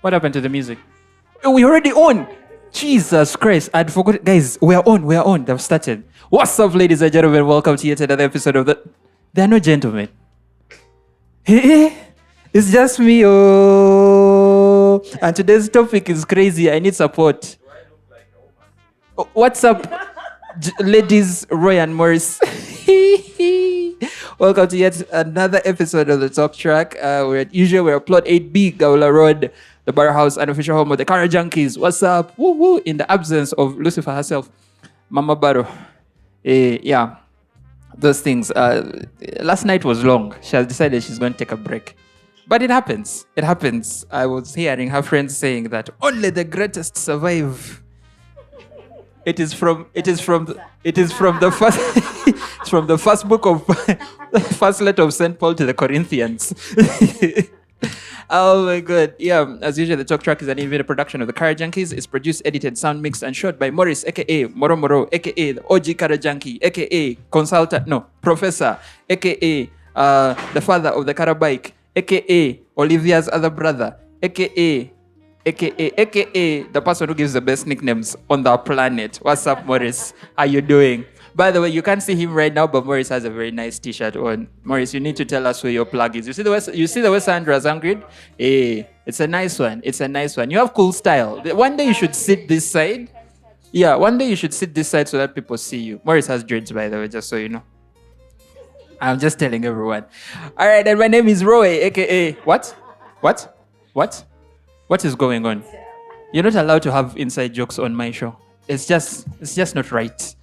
What happened to the music? Oh, we already on. Jesus Christ. I'd forgot. Guys, we are on. They've started. What's up, ladies and gentlemen? Welcome to yet another episode of the... There are no gentlemen. Hey, it's just me. Oh. And today's topic is crazy. I need support. Oh, what's up, ladies, Roy and Morris? Welcome to yet another episode of the TalkTrack. We're at Plot 8B, Gawla Road, the Bar House, unofficial home of the Car Junkies. What's up? Woo woo! In the absence of Lucifer herself, Mama Baro. Yeah, those things. Last night was long. She has decided she's going to take a break. But it happens. It happens. I was hearing her friends saying that only the greatest survive. It is from the first it's from the first book of first letter of St. Paul to the Corinthians. Oh my god. Yeah, as usual, the TalkTrack is an innovative production of the Car Junkies. It's produced, edited, sound mixed, and shot by Morris, aka Moro Moro, aka the OG Car Junkie, aka Professor, aka the father of the Car Bike, aka Olivia's other brother, aka the person who gives the best nicknames on the planet. What's up, Morris? How you doing? By the way, you can't see him right now, but Morris has a very nice t-shirt on. Morris, you need to tell us where your plug is. You see the West Andras Angrid? Hey, it's a nice one. You have cool style. One day you should sit this side. Yeah, one day you should sit this side so that people see you. Morris has dreads, by the way, just so you know. I'm just telling everyone. All right, and my name is Roy, aka what? What is going on? You're not allowed to have inside jokes on my show. It's just not right.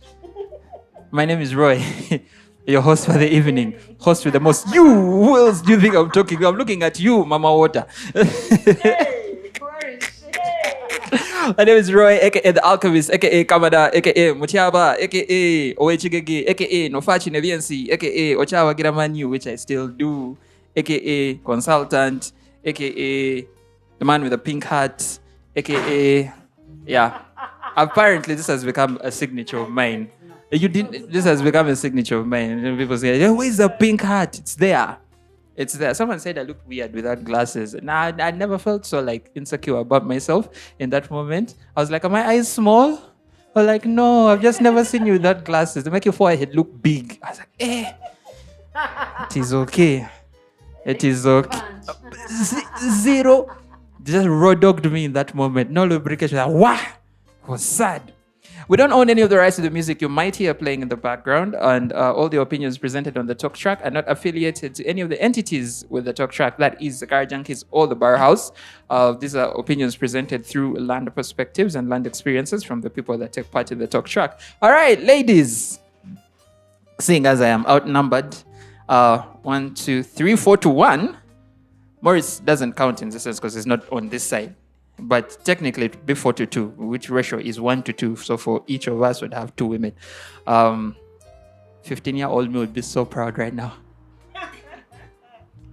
My name is Roy, your host for the evening. Host with the most... You! Who else do you think I'm talking to? I'm looking at you, Mama Water. Hey, My name is Roy, aka The Alchemist, aka Kamada, aka Mutiaba, aka Owechigegi, aka Nofachi Neviensi, aka Ochawa Giramanyu, which I still do, aka Consultant, aka the man with the pink hat, aka... Yeah. Apparently, this has become a signature of mine. This has become a signature of mine. And people say, where's the pink hat? It's there. Someone said I look weird without glasses. Nah, I never felt so insecure about myself in that moment. I was like, are my eyes small? Or no, I've just never seen you without glasses. They make your forehead look big. I was like, it is okay. It is okay. Zero. Just raw dogged me in that moment. No lubrication. Wah! It was sad. We don't own any of the rights to the music you might hear playing in the background, and all the opinions presented on the TalkTrack are not affiliated to any of the entities with the TalkTrack. That is the Car Junkies or the Bar House. These are opinions presented through land perspectives and land experiences from the people that take part in the TalkTrack. All right, ladies. Seeing as I am outnumbered, 1, 2, 3, 4 to 1. Morris doesn't count in this sense because he's not on this side. But technically, it would be 4 to 2, which ratio is 1 to 2. So for each of us, would have 2 women. 15-year-old me would be so proud right now.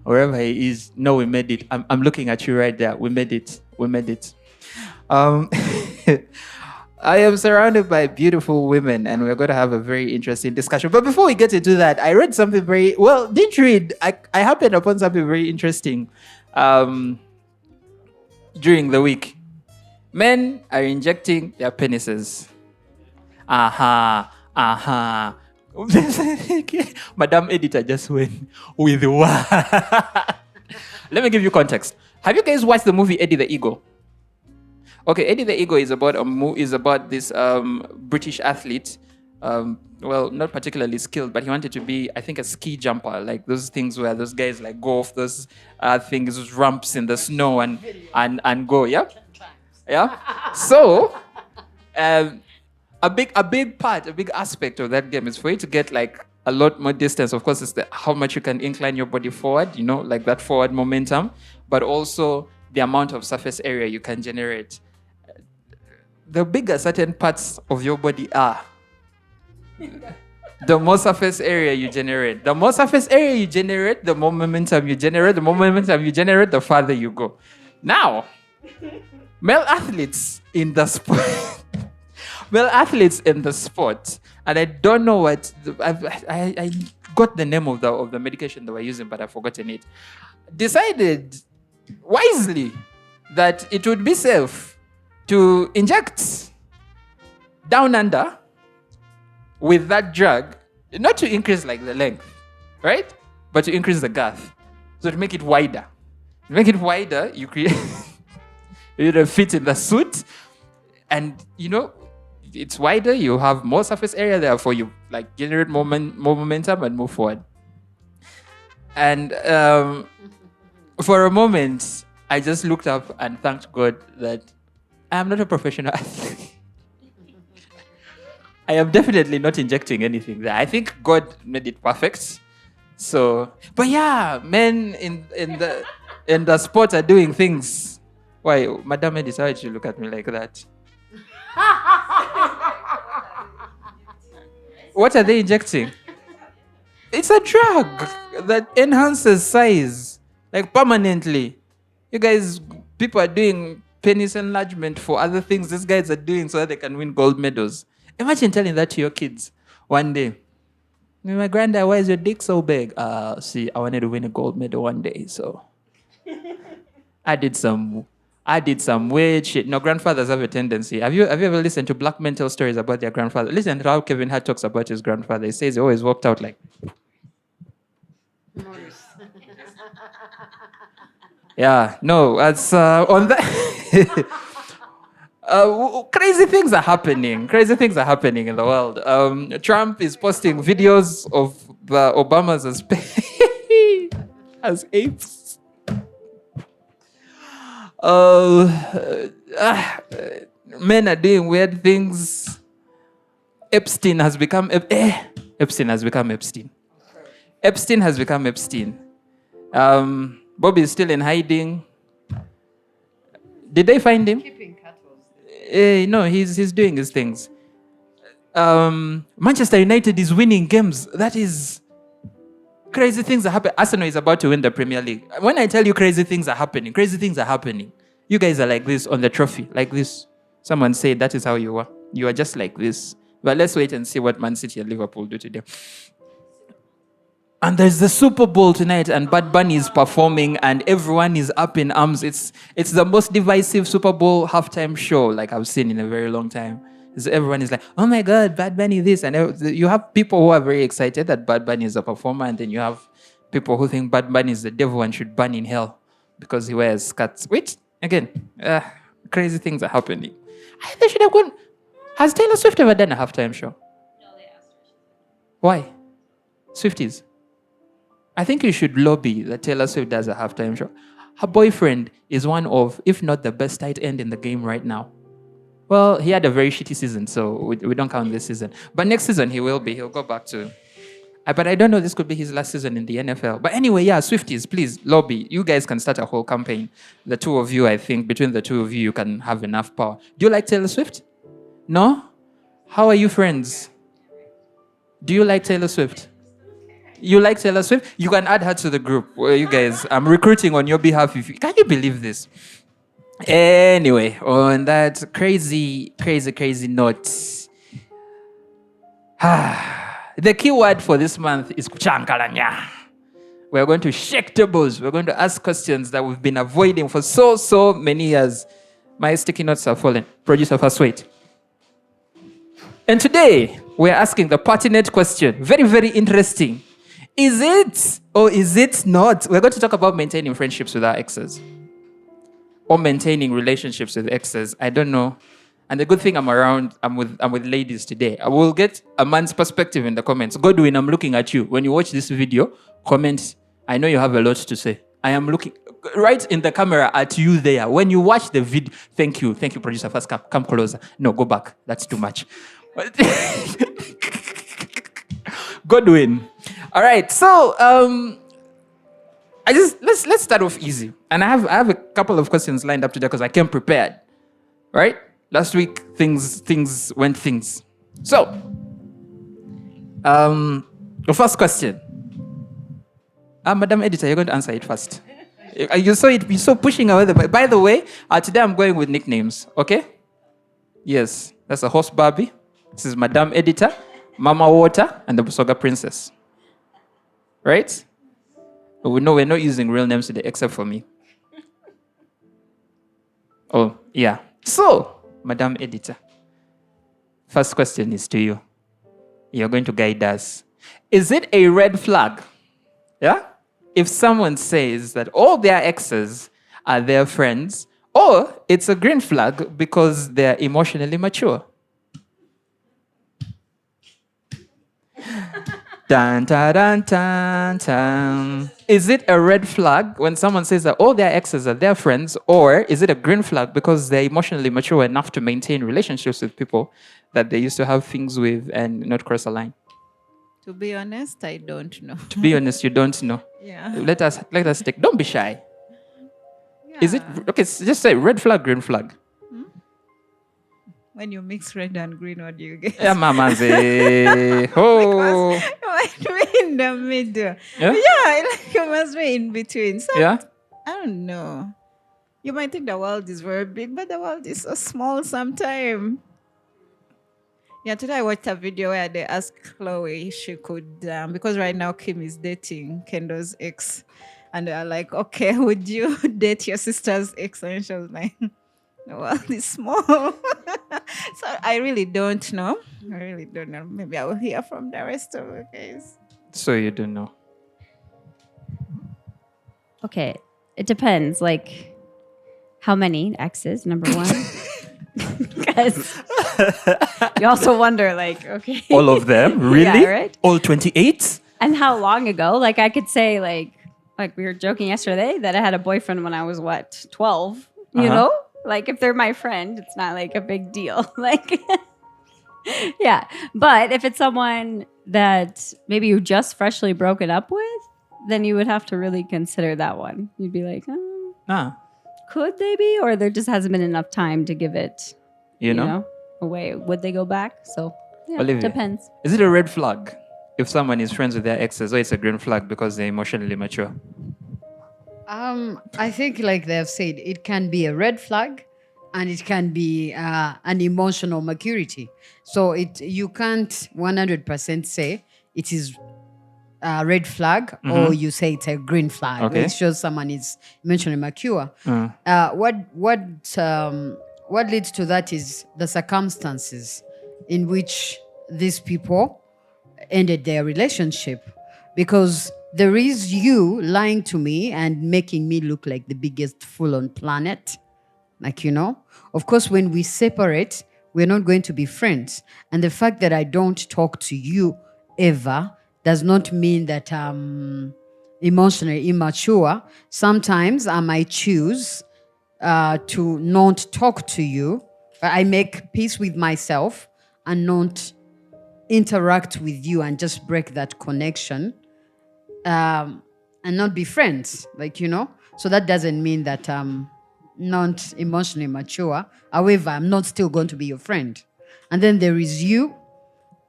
Wherever he is, no, we made it. I'm looking at you right there. We made it. I am surrounded by beautiful women, and we're going to have a very interesting discussion. But before we get into that, I read something didn't read. I happened upon something very interesting. During the week, men are injecting their penises. Madam Editor just went with what? Let me give you context. Have you guys watched the movie Eddie the Eagle? Okay, Eddie the Eagle is about this British athlete. Well, not particularly skilled, but he wanted to be, I think, a ski jumper, like those things where those guys go off those things, those ramps in the snow and go, yeah? So, a big aspect of that game is for you to get a lot more distance. Of course, it's how much you can incline your body forward, that forward momentum, but also the amount of surface area you can generate. The bigger certain parts of your body are, the more surface area you generate. The more surface area you generate, the more momentum you generate. The more momentum you generate, the farther you go. Now, male athletes in the sport, and I don't know what, I got the name of the medication they were using, but I've forgotten it, decided wisely that it would be safe to inject down under with that drug, not to increase like the length, right? But to increase the girth. So to make it wider. To make it wider, you create it fit in the suit, and it's wider, you have more surface area, therefore you like generate more momentum and move forward. And for a moment, I just looked up and thanked God that I am not a professional athlete. I am definitely not injecting anything there. I think God made it perfect. So, but yeah, men in the sport are doing things. Why, Madam Edis, why did you look at me like that? What are they injecting? It's a drug that enhances size, like permanently. You guys, people are doing penis enlargement for other things these guys are doing so that they can win gold medals. Imagine telling that to your kids one day. My granddad, why is your dick so big? See, I wanted to win a gold medal one day, so I did some weird shit. No, grandfathers have a tendency. Have you ever listened to black men tell stories about their grandfather? Listen to how Kevin Hart talks about his grandfather. He says he always walked out like. Yeah, no, that's on that. Crazy things are happening. Crazy things are happening in the world. Trump is posting videos of the Obamas as apes. Men are doing weird things. Epstein has become Epstein. Epstein has become Epstein. Bobby is still in hiding. Did they find him? Keeping cattle. No, he's doing his things. Manchester United is winning games. That is crazy things are happening. Arsenal is about to win the Premier League. When I tell you crazy things are happening. You guys are like this on the trophy, like this. Someone said that is how you are. You are just like this. But let's wait and see what Man City and Liverpool do today. And there's the Super Bowl tonight, and Bad Bunny is performing, and everyone is up in arms. It's the most divisive Super Bowl halftime show like I've seen in a very long time. So everyone is like, "Oh my God, Bad Bunny this," and you have people who are very excited that Bad Bunny is a performer, and then you have people who think Bad Bunny is the devil and should burn in hell because he wears skirts. Wait, again, crazy things are happening. They should have gone. Has Taylor Swift ever done a halftime show? No, they asked her. Why? Swifties. I think you should lobby that Taylor Swift does a halftime show. Her boyfriend is one of, if not the best tight end in the game right now. Well, he had a very shitty season, so we don't count this season. But next season he will be. He'll go back to. But I don't know. This could be his last season in the NFL. But anyway, yeah, Swifties, please lobby. You guys can start a whole campaign. The two of you, I think, between the two of you, you can have enough power. Do you like Taylor Swift? No? How are you friends? Do you like Taylor Swift? You like Taylor Swift? You can add her to the group. Well, you guys, I'm recruiting on your behalf. Can you believe this? Anyway, on that crazy note, the key word for this month is kuchankalanya. We're going to shake tables. We're going to ask questions that we've been avoiding for so many years. My sticky notes are falling. Producer, first wait. And today, we're asking the pertinent question. Very, very interesting. Is it or is it not? We're going to talk about maintaining friendships with our exes. Or maintaining relationships with exes. I don't know. And the good thing I'm with ladies today. I will get a man's perspective in the comments. Godwin, I'm looking at you. When you watch this video, comment. I know you have a lot to say. I am looking right in the camera at you there. When you watch the video, thank you, producer. First, come closer. No, go back. That's too much. Godwin. All right. So, let's start off easy. And I have a couple of questions lined up today because I came prepared. Right? Last week things went things. So, the first question. Madam Editor, you're going to answer it first. You saw pushing away by the way, today I'm going with nicknames, okay? Yes, that's a horse Barbie. This is Madam Editor, Mama Water, and the Busoga Princess. Right? But we know we're not using real names today except for me. Oh, yeah. So, Madam Editor, first question is to you. You're going to guide us. Is it a red flag? Yeah? If someone says that all their exes are their friends, or it's a green flag because they're emotionally mature. Dun, dun, dun, dun, dun. Is it a red flag when someone says that all their exes are their friends, or is it a green flag because they're emotionally mature enough to maintain relationships with people that they used to have things with and not cross a line? To be honest, I don't know. To be honest, you don't know. Yeah. Let us take. Don't be shy. Yeah. Is it okay? Just say red flag, green flag. When you mix red and green, what do you get? Yeah, mama say, oh, You might be in the middle. Yeah? Yeah, like you must be in between. So yeah. I don't know. You might think the world is very big, but the world is so small sometimes. Yeah, today I watched a video where they asked Chloe if she could, because right now Kim is dating Kendo's ex. And they are like, okay, would you date your sister's ex? And she was like, the world is small. So I really don't know. I really don't know. Maybe I will hear from the rest of the guys. So you don't know. Okay, it depends. Like, how many exes? Number one, because you also wonder, like, okay, All of them, really? Yeah, right. All 28? And how long ago? Like, I could say, like we were joking yesterday that I had a boyfriend when I was 12. You Uh-huh. know, like if they're my friend, it's not like a big deal. Like, yeah. But if it's someone that maybe you just freshly broken up with, then you would have to really consider that one. You'd be like, oh, Ah, could they be, or there just hasn't been enough time to give it, you know? away. Would they go back? So yeah, Olivia. depends. Is it a red flag if someone is friends with their exes, or it's a green flag because they're emotionally mature? I think, like they have said, it can be a red flag, and it can be an emotional maturity. So you can't 100% say it is a red flag, or you say it's a green flag. Okay. It shows someone is emotionally mature. What leads to that is the circumstances in which these people ended their relationship, because there is you lying to me and making me look like the biggest fool on planet. Like, of course, when we separate, we're not going to be friends. And the fact that I don't talk to you ever does not mean that I'm emotionally immature. Sometimes I might choose to not talk to you. I make peace with myself and not interact with you and just break that connection, and not be friends, So that doesn't mean that I'm not emotionally mature. However, I'm not still going to be your friend. And then there is you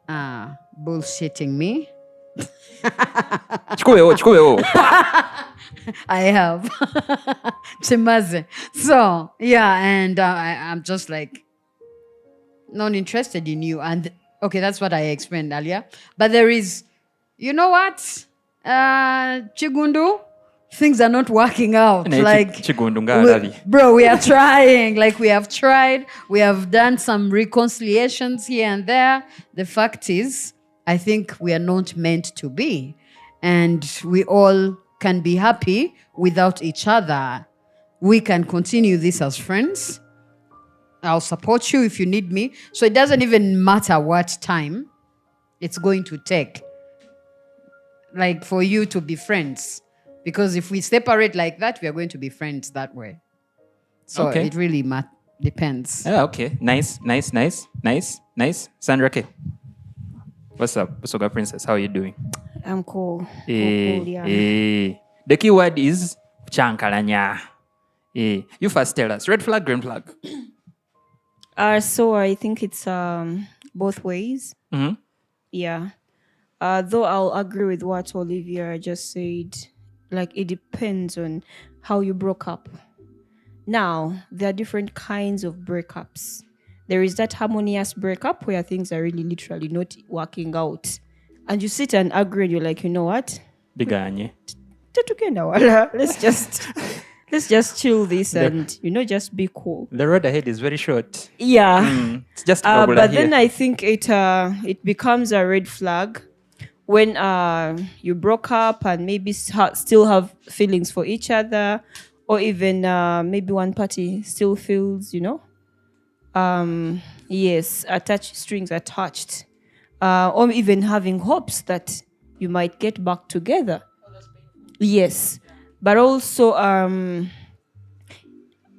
bullshitting me. Chikuweo. I have. Chimaze. So, yeah, and I'm just like not interested in you. And okay, that's what I explained earlier. But there is, you know what? Chigundu, things are not working out. Bro, we are trying. Like, we have tried. We have done some reconciliations here and there. The fact is, I think we are not meant to be. And we all can be happy without each other. We can continue this as friends. I'll support you if you need me. So it doesn't even matter what time it's going to take, like, for you to be friends. Because if we separate like that, we are going to be friends that way. So Okay. it really depends. Yeah, okay. Nice. Sandra K. What's up, Soga Princess? How are you doing? I'm cool. Yeah. The keyword is chankalanya. You first tell us. Red flag, green flag. So I think it's both ways. Mhm. Yeah. Though I'll agree with what Olivia just said. Like, it depends on how you broke up. Now, there are different kinds of breakups. There is that harmonious breakup where things are really literally not working out. And you sit and agree and you're like, you know what? Biganye. Tetukenda wala. let's just chill this The- and just be cool. The road ahead is very short. Yeah. It's just But regular then here. I think it becomes a red flag when you broke up and maybe still have feelings for each other, or even maybe one party still feels, yes, attached strings attached, or even having hopes that you might get back together. Yes, but also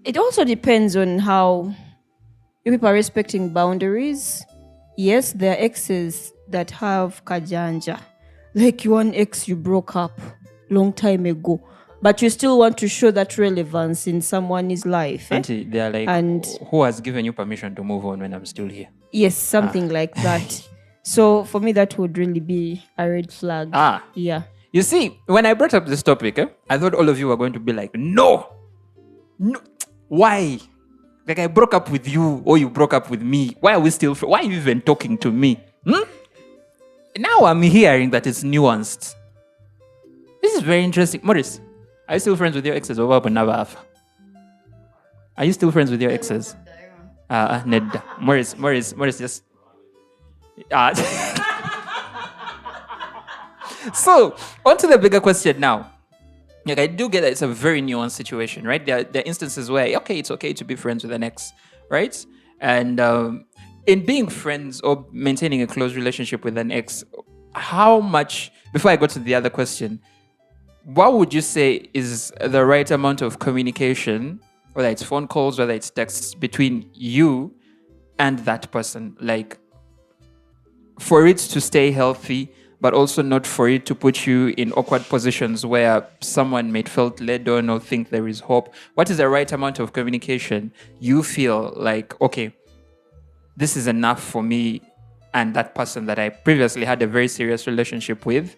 it also depends on how you people are respecting boundaries. Yes, there are exes that have kajanja. Like one ex you broke up long time ago, but you still want to show that relevance in someone's life. Auntie, they are like, And who has given you permission to move on when I'm still here? yes, something like that. So for me, that would really be a red flag. Yeah. You see, when I brought up this topic, I thought all of you were going to be like, no, why? Like I broke up with you or you broke up with me. Why are we still, why are you even talking to me? Now I'm hearing that it's nuanced. This is very interesting. Maurice, are you still friends with your exes? Are you still friends with your exes? Ned. Maurice, just... So, on to the bigger question now. Like, I do get that it's a very nuanced situation, right? There are instances where, okay, it's okay to be friends with an ex, right? And in being friends or maintaining a close relationship with an ex, how much, before I go to the other question, what would you say is the right amount of communication, whether it's phone calls, whether it's texts, between you and that person? Like, for it to stay healthy, but also not for it to put you in awkward positions where someone may feel led on or think there is hope. What is the right amount of communication you feel like, okay, this is enough for me and that person that I previously had a very serious relationship with,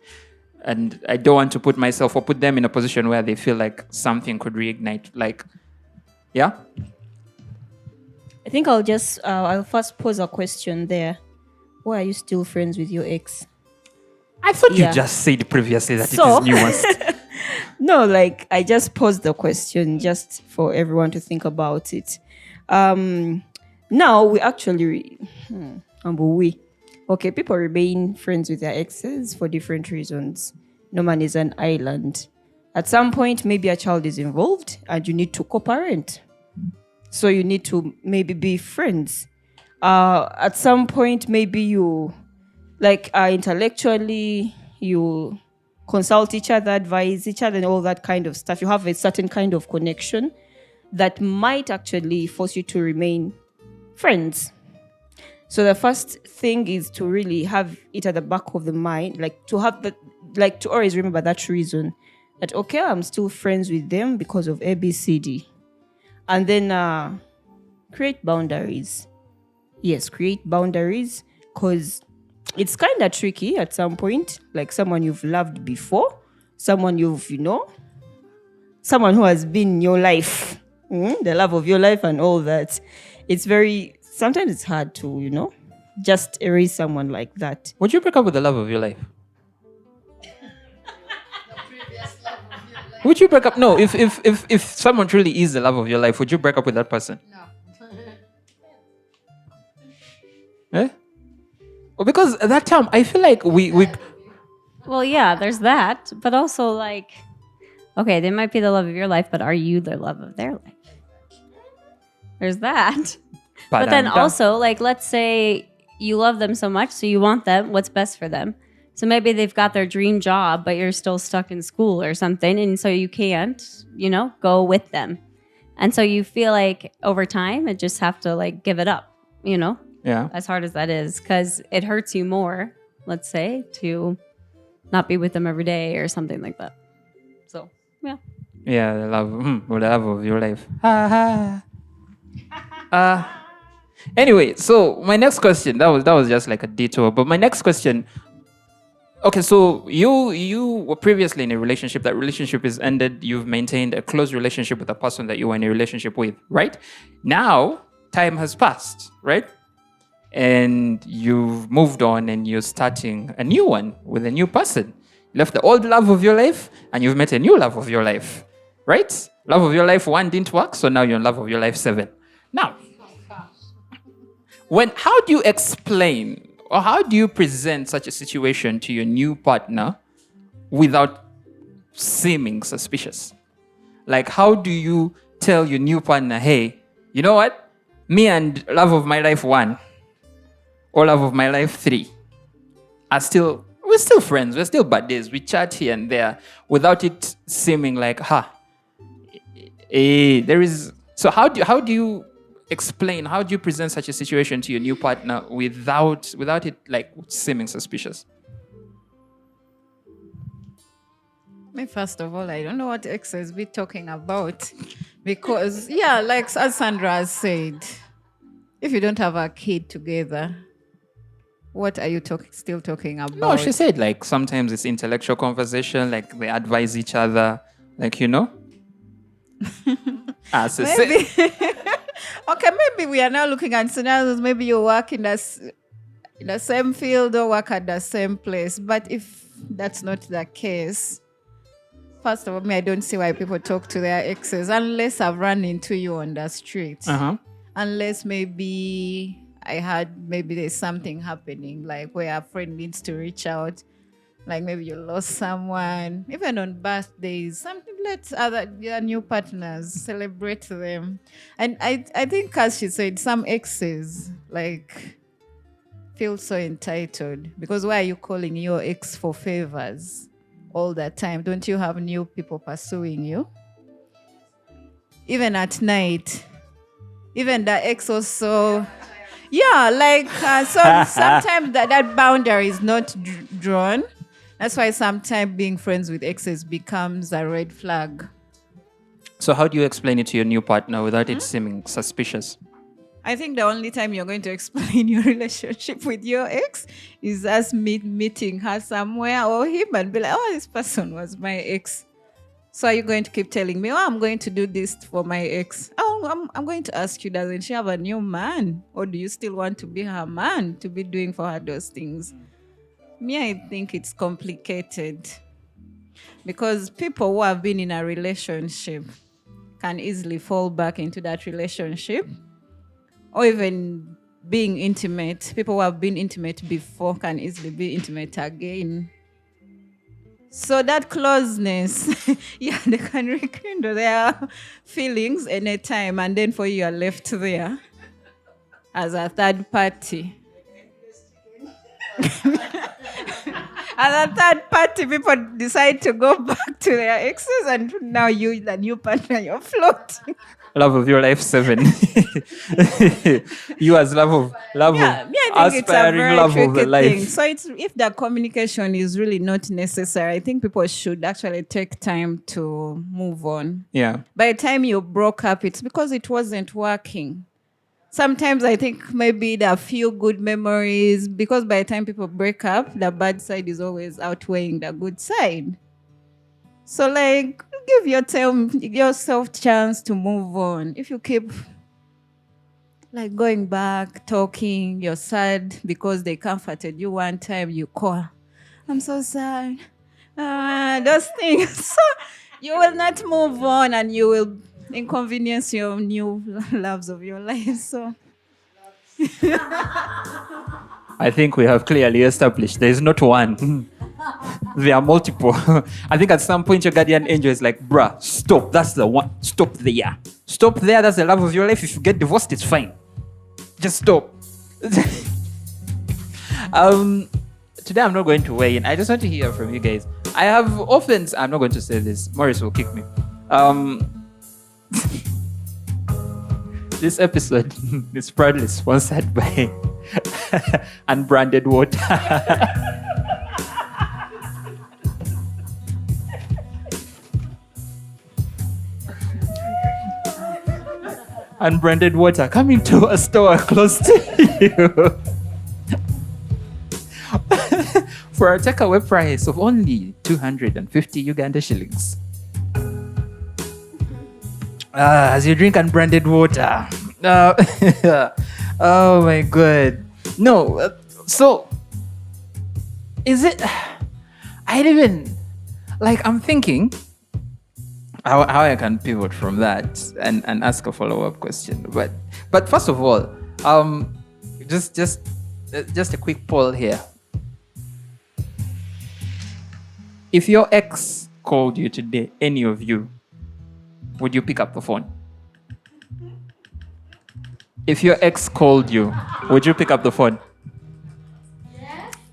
and I don't want to put myself or put them in a position where they feel like something could reignite. Like, yeah? I think I'll first pose a question there. Why are you still friends with your ex? I thought Yeah. you just said previously that So- it is nuanced. No, like I just posed the question just for everyone to think about it. Now we actually, people remain friends with their exes for different reasons. No man is an island. At some point, maybe a child is involved and you need to co-parent. So you need to maybe be friends. At some point, maybe you, intellectually, you consult each other, advise each other, and all that kind of stuff. You have a certain kind of connection that might actually force you to remain friends. So the first thing is to really have it at the back of the mind, to always remember that reason that, okay, I'm still friends with them because of ABCD. And then create boundaries. Yes, create boundaries, because it's kind of tricky at some point, like someone you've loved before, someone someone who has been in your life, the love of your life and all that. Sometimes it's hard to, just erase someone like that. Would you break up with the love of your life? Would you break up? No, if someone truly is the love of your life, would you break up with that person? No. Eh? Well, because at that time, I feel like we Well, yeah, there's that. But also, like, okay, they might be the love of your life, but are you the love of their life? There's that. But then Padanda. also, like, let's say you love them so much, so you want them, what's best for them. So maybe they've got their dream job, but you're still stuck in school or something. And so you can't, go with them. And so you feel like over time, you just have to, like, give it up, Yeah. as hard as that is, because it hurts you more, let's say, to not be with them every day or something like that. So, yeah. Yeah, the love of your life. Anyway, so my next question, that was just like a detour, but my next question, okay, so you were previously in a relationship, that relationship is ended, you've maintained a close relationship with the person that you were in a relationship with, right? Now, time has passed, right? And you've moved on and you're starting a new one with a new person. You left the old love of your life and you've met a new love of your life. right? Love of your life 1 didn't work, so now you're in love of your life 7. Now, how do you explain or how do you present such a situation to your new partner without seeming suspicious? Like, how do you tell your new partner, hey, you know what? Me and love of my life 1 or love of my life 3 we're still friends, we're still buddies, we chat here and there without it seeming like, there is. So how do you explain, how do you present such a situation to your new partner without it like seeming suspicious? Me, first of all, I don't know what exes be talking about. Because, yeah, like as Sandra has said, if you don't have a kid together, what are you still talking about? No, she said like sometimes it's intellectual conversation, like they advise each other, like, you know. Maybe. Okay, maybe we are now looking at scenarios. Maybe you work in the same field or work at the same place. But if that's not the case, first of all, I don't see why people talk to their exes unless I've run into you on the street. Unless maybe I had, maybe there's something happening, like where a friend needs to reach out. Like maybe you lost someone, even on birthdays, something. Let your new partners celebrate them. And I think, as she said, some exes like feel so entitled because why are you calling your ex for favors all the time? Don't you have new people pursuing you? Even at night, even the ex also. Yeah, like so sometimes that boundary is not drawn. That's why sometimes being friends with exes becomes a red flag. So how do you explain it to your new partner without it seeming suspicious? I think the only time you're going to explain your relationship with your ex is us meeting her somewhere or him and be like, oh, this person was my ex. So are you going to keep telling me, oh, I'm going to do this for my ex? Oh, I'm going to ask you, doesn't she have a new man? Or do you still want to be her man to be doing for her those things? Me, I think it's complicated because people who have been in a relationship can easily fall back into that relationship, or even being intimate. People who have been intimate before can easily be intimate again. So that closeness, yeah, they can rekindle their feelings anytime, and then for you are left there as a third party. As a third party, people decide to go back to their exes, and now you, the new partner, you're floating. Love of your life 7. You as love of I think it's a aspiring very love of the tricky life. thing. So it's, if the communication is really not necessary, I think people should actually take time to move on. Yeah. By the time you broke up, it's because it wasn't working. Sometimes I think maybe there are few good memories, because by the time people break up, the bad side is always outweighing the good side. So like, give yourself chance to move on. If you keep like going back, talking, you're sad because they comforted you one time, you call, I'm so sad. Those things. So you will not move on, and you will inconvenience your new loves of your life. So I think we have clearly established there is not one. There are multiple. I think at some point your guardian angel is like, bruh, stop. That's the one. Stop there. Stop there. That's the love of your life. If you get divorced, it's fine. Just stop. Today I'm not going to weigh in. I just want to hear from you guys. I have often, I'm not going to say this. Maurice will kick me. This episode is proudly sponsored by unbranded water. Unbranded water coming to a store close to you for a takeaway price of only 250 Uganda shillings. As you drink unbranded water. Oh my god. No, so is it? I don't even, like, I'm thinking how I can pivot from that and ask a follow-up question. But first of all, just a quick poll here. If your ex called you today, any of you, would you pick up the phone? If your ex called you, would you pick up the phone?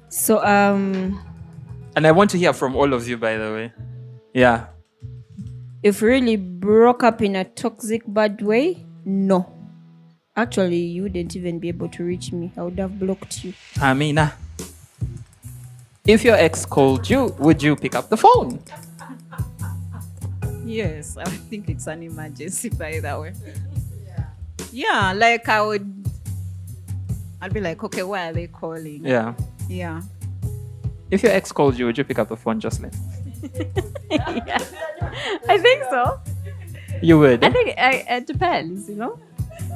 So And I want to hear from all of you, by the way. Yeah. if really broke up in a toxic bad way, no. Actually, you wouldn't even be able to reach me. I would have blocked you. Amina. If your ex called you, would you pick up the phone? Yes, I think it's an emergency by that way. Yeah, like I'd be like, okay, why are they calling? Yeah. Yeah. If your ex called you, would you pick up the phone, Jocelyn? Yeah. I think so. You would. I think it depends, you know?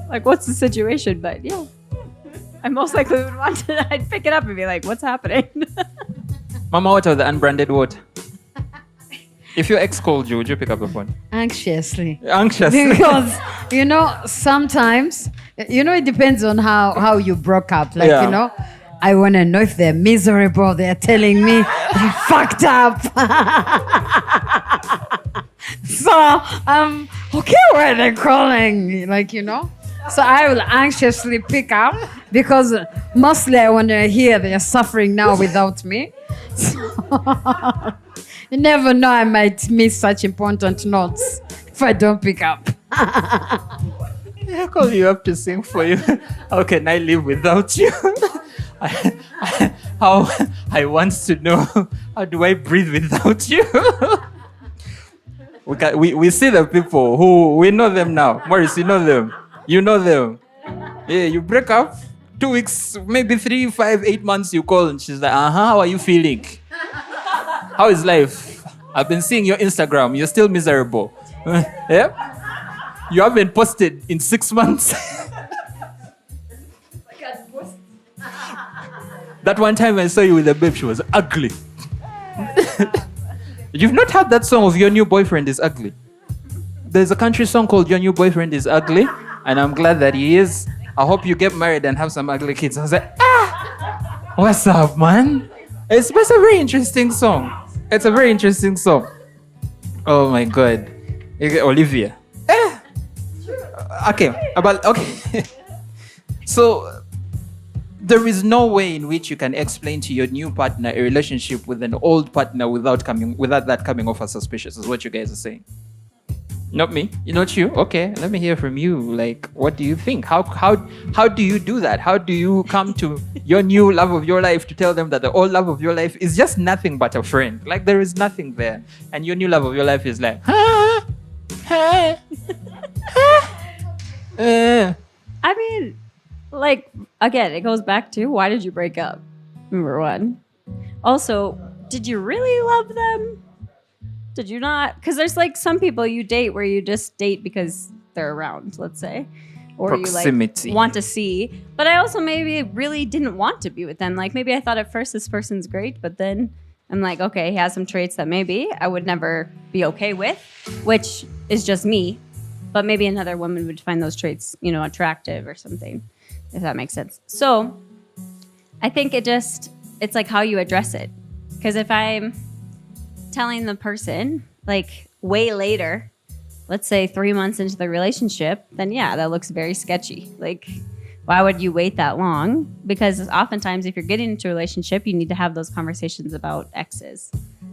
Like, what's the situation? But yeah. I most likely would want to, I'd pick it up and be like, what's happening? Mama water or the unbranded water? If your ex called you, would you pick up the phone? Anxiously. Anxious. Because, sometimes, it depends on how you broke up. Like, Yeah. I want to know if they're miserable. They're telling me they fucked up. So, okay, why are they calling? Like, So I will anxiously pick up because mostly I want to hear they're suffering now without me. So, you never know, I might miss such important notes if I don't pick up. I call you up to sing for you. How can I live without you? How I want to know, how do I breathe without you? We see the people who, we know them now. Maurice, you know them. You know them. Yeah, you break up, 2 weeks, maybe 3, 5, 8 months, you call and she's like, how are you feeling? How is life? I've been seeing your Instagram. You're still miserable. Yeah? You haven't posted in 6 months. That one time I saw you with a babe, she was ugly. You've not heard that song of Your New Boyfriend is Ugly? There's a country song called Your New Boyfriend is Ugly, and I'm glad that he is. I hope you get married and have some ugly kids. I was like, what's up, man? It's a very interesting song. It's a very interesting song. Oh my God. Olivia. Okay. So there is no way in which you can explain to your new partner a relationship with an old partner without that coming off as suspicious, is what you guys are saying. Not me. Not you. Okay, let me hear from you. Like, what do you think? How do you do that? How do you come to your new love of your life to tell them that the old love of your life is just nothing but a friend? Like, there is nothing there. And your new love of your life is like, I mean, like, again, it goes back to why did you break up? Number one. Also, did you really love them? Did you not? Because there's like some people you date where you just date because they're around, let's say. Or proximity. you like want to see. But I also maybe really didn't want to be with them. Like maybe I thought at first this person's great, but then I'm like, okay, he has some traits that maybe I would never be okay with, which is just me. But maybe another woman would find those traits, attractive or something, if that makes sense. So I think it's like how you address it. Because if I'm telling the person like way later, let's say 3 months into the relationship, then yeah, that looks very sketchy. Like, why would you wait that long? Because oftentimes if you're getting into a relationship, you need to have those conversations about exes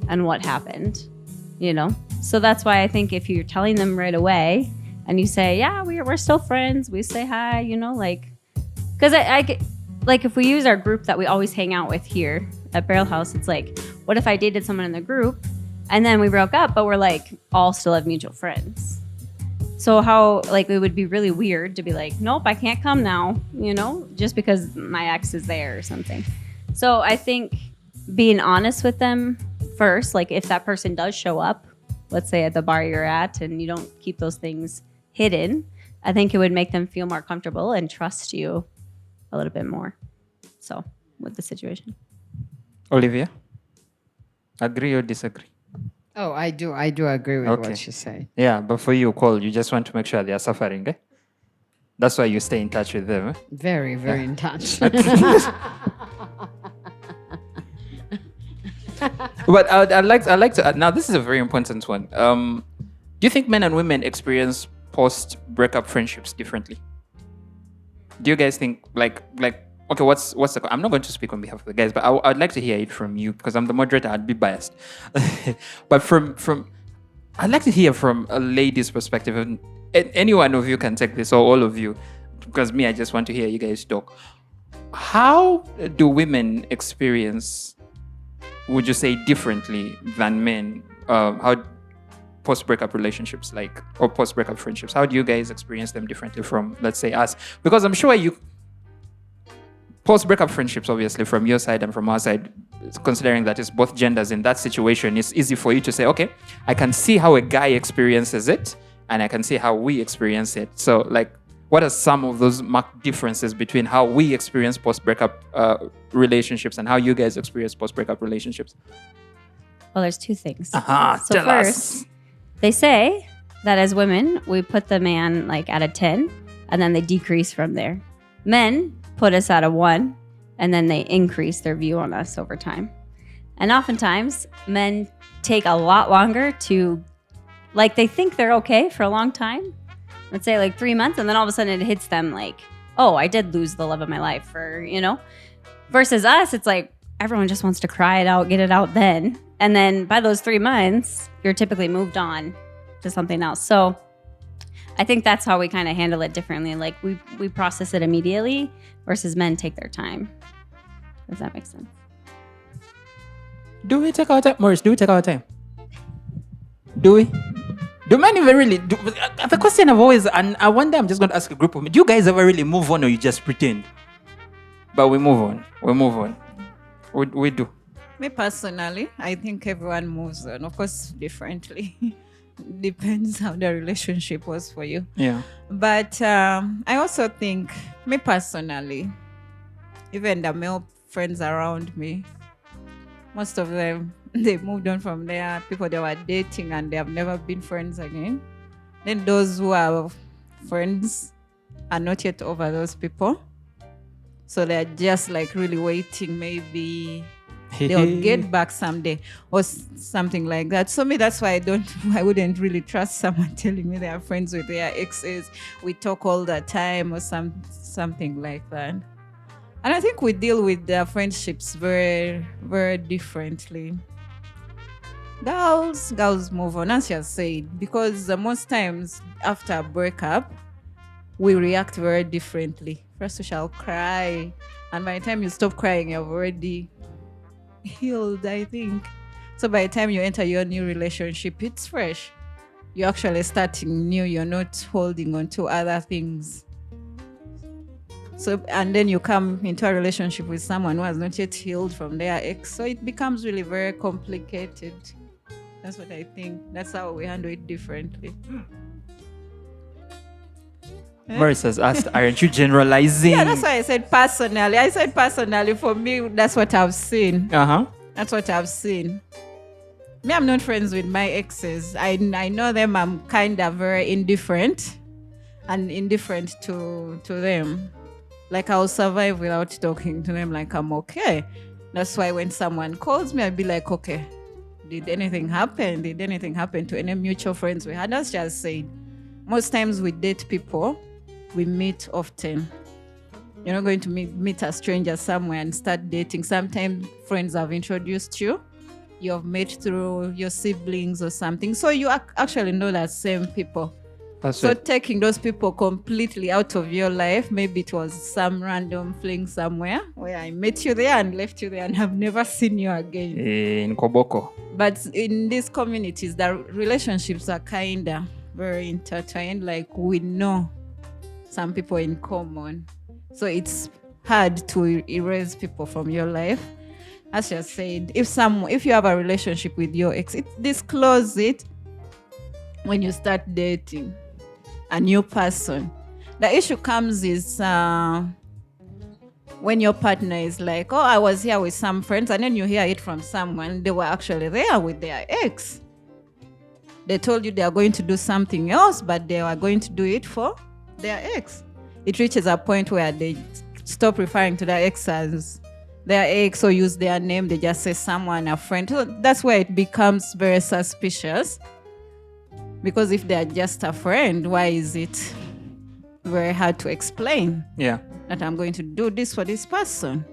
and what happened, So that's why I think if you're telling them right away and you say, yeah, we're still friends, we say hi, because I like if we use our group that we always hang out with here at Barrel House, it's like, what if I dated someone in the group and then we broke up, but we're like all still have mutual friends? So how, like, it would be really weird to be like, nope, I can't come now, just because my ex is there or something. So I think being honest with them first, like if that person does show up, let's say at the bar you're at, and you don't keep those things hidden, I think it would make them feel more comfortable and trust you a little bit more. So with the situation. Olivia, agree or disagree? Oh, I do agree with Okay. what she said. Yeah, but for you, Cole, you just want to make sure they are suffering, eh? That's why you stay in touch with them, eh? Very, very in touch. But I'd like to add, now this is a very important one. Do you think men and women experience post breakup friendships differently? Do you guys think like okay, what's the, I'm not going to speak on behalf of the guys, but I'd like to hear it from you because I'm the moderator. I'd be biased, but from I'd like to hear from a lady's perspective, and any one of you can take this, or all of you, because me, I just want to hear you guys talk. How do women experience, would you say, differently than men? How post-breakup relationships, like, or post-breakup friendships, how do you guys experience them differently from, let's say, us? Because I'm sure you post-breakup friendships, obviously, from your side and from our side, considering that it's both genders in that situation, it's easy for you to say, okay, I can see how a guy experiences it and I can see how we experience it. So, like, what are some of those marked differences between how we experience post-breakup relationships and how you guys experience post-breakup relationships? Well, there's two things. So So first, they say that as women, we put the man like at a 10 and then they decrease from there. Men put us at a 1 and then they increase their view on us over time. And oftentimes, men take a lot longer to, like, they think they're okay for a long time. Let's say like 3 months, and then all of a sudden it hits them like, oh, I did lose the love of my life, or, you know, versus us, it's like everyone just wants to cry it out, get it out then. And then by those 3 months, you're typically moved on to something else. So I think that's how we kind of handle it differently. Like we process it immediately versus men take their time. Does that make sense? Do we take our time, Maurice? Do we take our time? Do we? Do men even really do? The question I've always, and I wonder, I'm just going to ask a group of men, do you guys ever really move on, or you just pretend? But we move on. We move on. We do. Me personally, I think everyone moves on, of course, differently. Depends how the relationship was for you. Yeah. But I also think, me personally, even the male friends around me, most of them, they moved on from there. People they were dating and they have never been friends again. Then those who are friends are not yet over those people. So they're just like really waiting, maybe they'll get back someday or something like that. So me, that's why I wouldn't really trust someone telling me they are friends with their exes. We talk all the time or something like that. And I think we deal with their friendships very, very differently. Girls move on, as you said, because most times after a breakup, we react very differently. First, we shall cry, and by the time you stop crying, you've already healed, I think. So by the time you enter your new relationship, it's fresh. You're actually starting new. You're not holding on to other things. So, and then you come into a relationship with someone who has not yet healed from their ex. So it becomes really very complicated. That's what I think. That's how we handle it differently. Maurice has asked, aren't you generalizing? Yeah, that's why I said personally. I said personally, for me, that's what I've seen. Uh-huh. That's what I've seen. Me, I'm not friends with my exes. I know them. I'm kind of very indifferent and indifferent to them. Like, I'll survive without talking to them. Like, I'm okay. That's why when someone calls me, I'll be like, okay, did anything happen? Did anything happen to any mutual friends we had? That's just said. Most times we date people, we meet often. You're not going to meet a stranger somewhere and start dating. Sometimes friends have introduced you. You have met through your siblings or something. So you actually know that same people. So taking those people completely out of your life, maybe it was some random fling somewhere where I met you there and left you there and have never seen you again. In Koboko. But in these communities, the relationships are kind of very intertwined. Like, we know some people in common. So it's hard to erase people from your life. As you said, if you have a relationship with your ex, disclose it when you start dating a new person. The issue comes is when your partner is like, oh, I was here with some friends, and then you hear it from someone, they were actually there with their ex. They told you they are going to do something else, but they are going to do it for their ex. It reaches a point where they stop referring to their ex as their ex or use their name. They just say someone, a friend. So that's where it becomes very suspicious. Because if they're just a friend, why is it very hard to explain Yeah. that I'm going to do this for this person?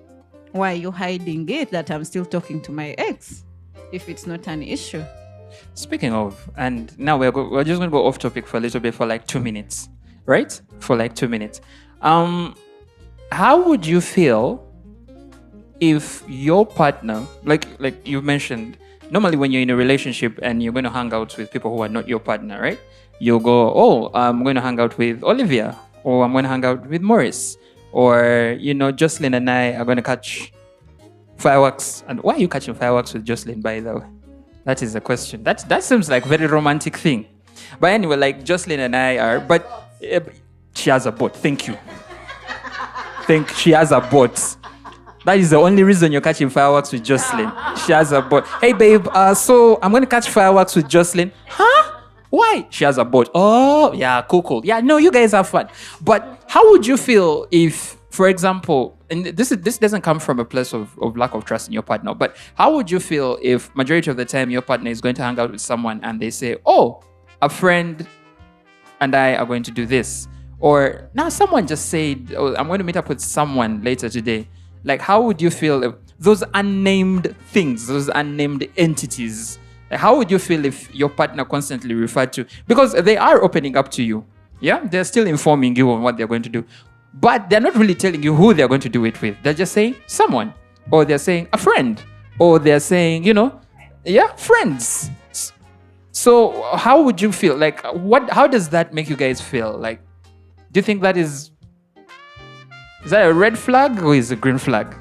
Why are you hiding it that I'm still talking to my ex if it's not an issue? Speaking of, and now we're just going to go off topic for a little bit for like 2 minutes, right? For like 2 minutes. How would you feel if your partner, like you mentioned, normally when you're in a relationship and you're going to hang out with people who are not your partner, right? You'll go, oh, I'm going to hang out with Olivia, or I'm going to hang out with Morris, or, Jocelyn and I are going to catch fireworks. And why are you catching fireworks with Jocelyn, by the way? That is the question. That seems like a very romantic thing. But anyway, like Jocelyn and I are, but she has a boat. Thank you. She has a boat. That is the only reason you're catching fireworks with Jocelyn. She has a boat. Hey, babe, so I'm going to catch fireworks with Jocelyn. Huh? Why? She has a boat. Oh, yeah, cool. Yeah, no, you guys have fun. But how would you feel if, for example, and this doesn't come from a place of lack of trust in your partner, but how would you feel if majority of the time your partner is going to hang out with someone and they say, oh, a friend and I are going to do this? Or now someone just said, oh, I'm going to meet up with someone later today. Like, how would you feel if those unnamed things, those unnamed entities, like, how would you feel if your partner constantly referred to, because they are opening up to you. Yeah, they're still informing you on what they're going to do. But they're not really telling you who they're going to do it with. They're just saying someone, or they're saying a friend, or they're saying, friends. So how would you feel? Like, how does that make you guys feel? Like, do you think that is that a red flag or is it a green flag?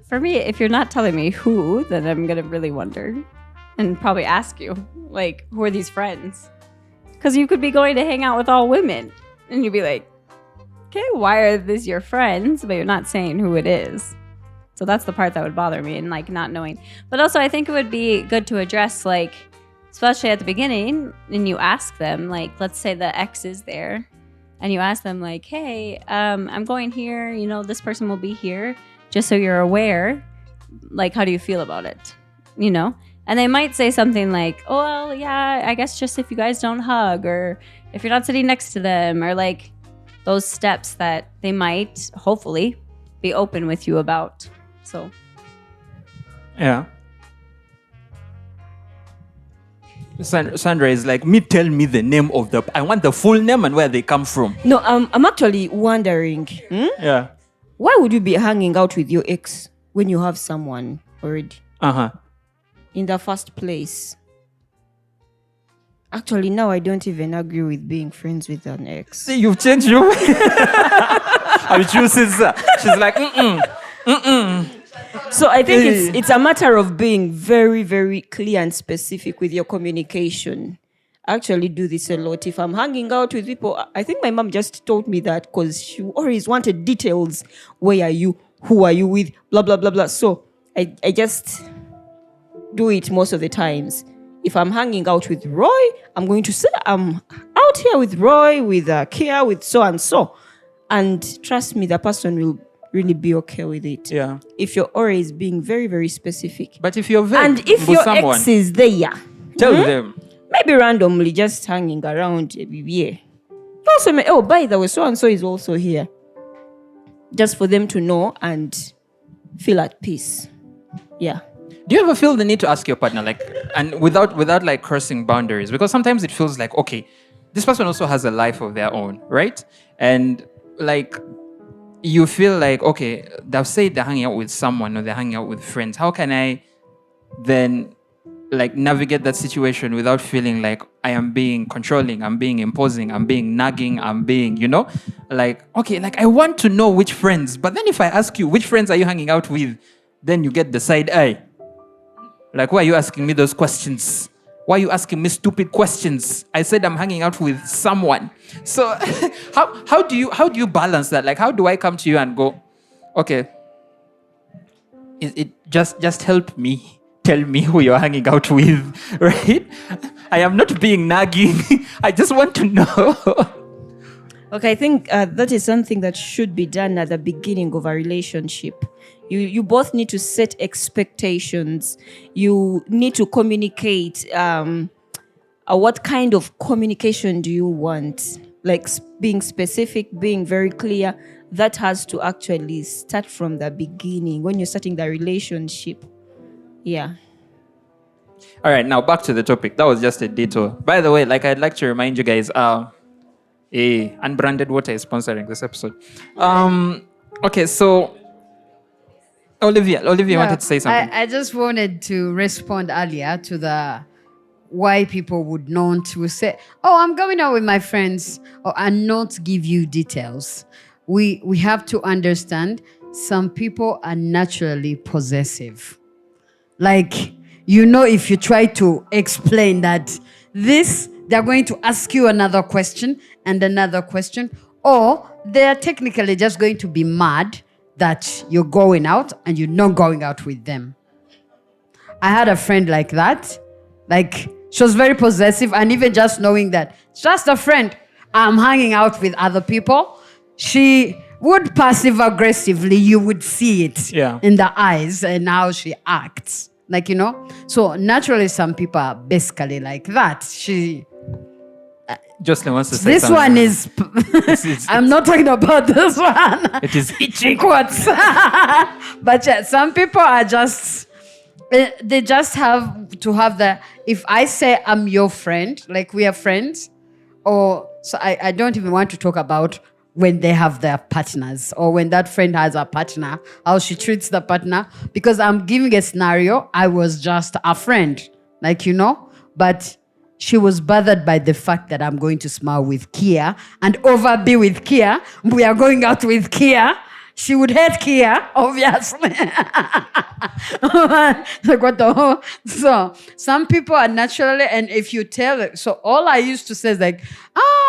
For me, if you're not telling me who, then I'm going to really wonder and probably ask you, like, who are these friends? Because you could be going to hang out with all women and you'd be like, okay, why are these your friends? But you're not saying who it is. So that's the part that would bother me, and like not knowing. But also I think it would be good to address, like, especially at the beginning, and you ask them, like, let's say the ex is there and you ask them like, hey, I'm going here, this person will be here, just so you're aware, like, how do you feel about it? And they might say something like, oh, well, yeah, I guess just if you guys don't hug, or if you're not sitting next to them, or like those steps that they might hopefully be open with you about. So yeah. Sandra is like, tell me the name of I want the full name and where they come from. No, I'm actually wondering, Yeah. why would you be hanging out with your ex when you have someone already in the first place? Actually, now I don't even agree with being friends with an ex. See, you've changed your I'm choosing she's like, So I think it's a matter of being very, very clear and specific with your communication. I actually do this a lot. If I'm hanging out with people, I think my mom just told me that because she always wanted details. Where are you? Who are you with? Blah, blah, blah, blah. So I just do it most of the times. If I'm hanging out with Roy, I'm going to say I'm out here with Roy, with Kia, with so and so. And trust me, the person will really be okay with it. Yeah. If you're always being very, very specific. But if you're vague And if with your someone, ex is there, tell them. maybe randomly just hanging around, yeah. Also, by the way, so and so is also here. Just for them to know and feel at peace. Yeah. Do you ever feel the need to ask your partner, like, and without like crossing boundaries? Because sometimes it feels like, okay, this person also has a life of their own, right? And like, you feel like, okay, they've said they're hanging out with someone or they're hanging out with friends. How can I then like navigate that situation without feeling like I am being controlling, I'm being imposing, I'm being nagging, I'm being, like, okay, like I want to know which friends, but then if I ask you, which friends are you hanging out with? Then you get the side eye. Like, why are you asking me those questions? Why are you asking me stupid questions? I said I'm hanging out with someone. So how do you balance that? Like, how do I come to you and go, okay, it just help me. Tell me who you're hanging out with, right? I am not being nagging. I just want to know. Okay, I think that is something that should be done at the beginning of a relationship. You both need to set expectations. You need to communicate. What kind of communication do you want? Like being specific, being very clear. That has to actually start from the beginning when you're starting the relationship. Yeah. All right, now back to the topic. That was just a detour. By the way, like I'd like to remind you guys, Unbranded Water is sponsoring this episode. Okay, so Olivia wanted to say something. I just wanted to respond earlier to the why people would not to say, "Oh, I'm going out with my friends," and not give you details. We have to understand some people are naturally possessive. Like, if you try to explain that this, they're going to ask you another question and another question, or they're technically just going to be mad that you're going out and you're not going out with them. I had a friend like that. Like, she was very possessive, and even just knowing that it's just a friend, I'm hanging out with other people, she would passive aggressively, you would see it in the eyes and how she acts. Like, so naturally some people are basically like that. Jocelyn wants to say this something. one is I'm not talking about this one. It is itching. Quotes. But yeah, some people are just, they just have to have if I say I'm your friend, like we are friends, or so I don't even want to talk about when they have their partners, or when that friend has a partner, how she treats the partner, because I'm giving a scenario. I was just a friend, like, but she was bothered by the fact that I'm going to smile with Kia and be with Kia. We are going out with Kia. She would hate Kia, obviously. Like, what the hell? So some people are naturally, and if you tell it, so all I used to say is like,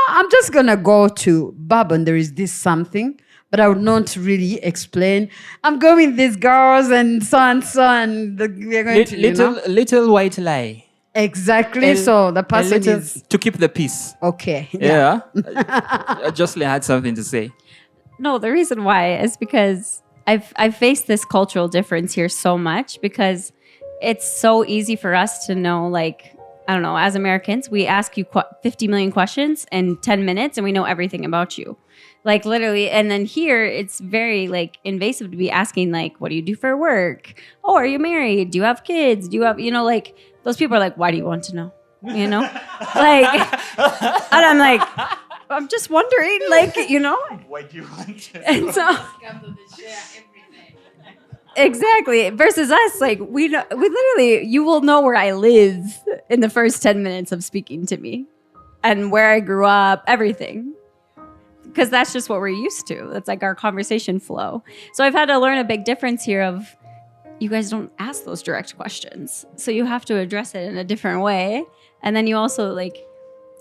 I'm just gonna go to Bourbon. There is this something, but I would not really explain. I'm going with these girls and so and so, and we are going to little white lie. Exactly. So the person is to keep the peace. Okay. Yeah. Jocelyn had something to say. No, the reason why is because I've faced this cultural difference here so much, because it's so easy for us to know, like, I don't know, as Americans, we ask you 50 million questions in 10 minutes and we know everything about you. Like, literally. And then here it's very like invasive to be asking, like, what do you do for work? Oh, are you married? Do you have kids? Do you have, like, those people are like, why do you want to know? Like, and I'm like, I'm just wondering, like, Why do you want to? And so, exactly. Versus us, like, we literally, you will know where I live in the first 10 minutes of speaking to me, and where I grew up, everything. Because that's just what we're used to. That's like our conversation flow. So I've had to learn a big difference here of, you guys don't ask those direct questions. So you have to address it in a different way. And then you also, like,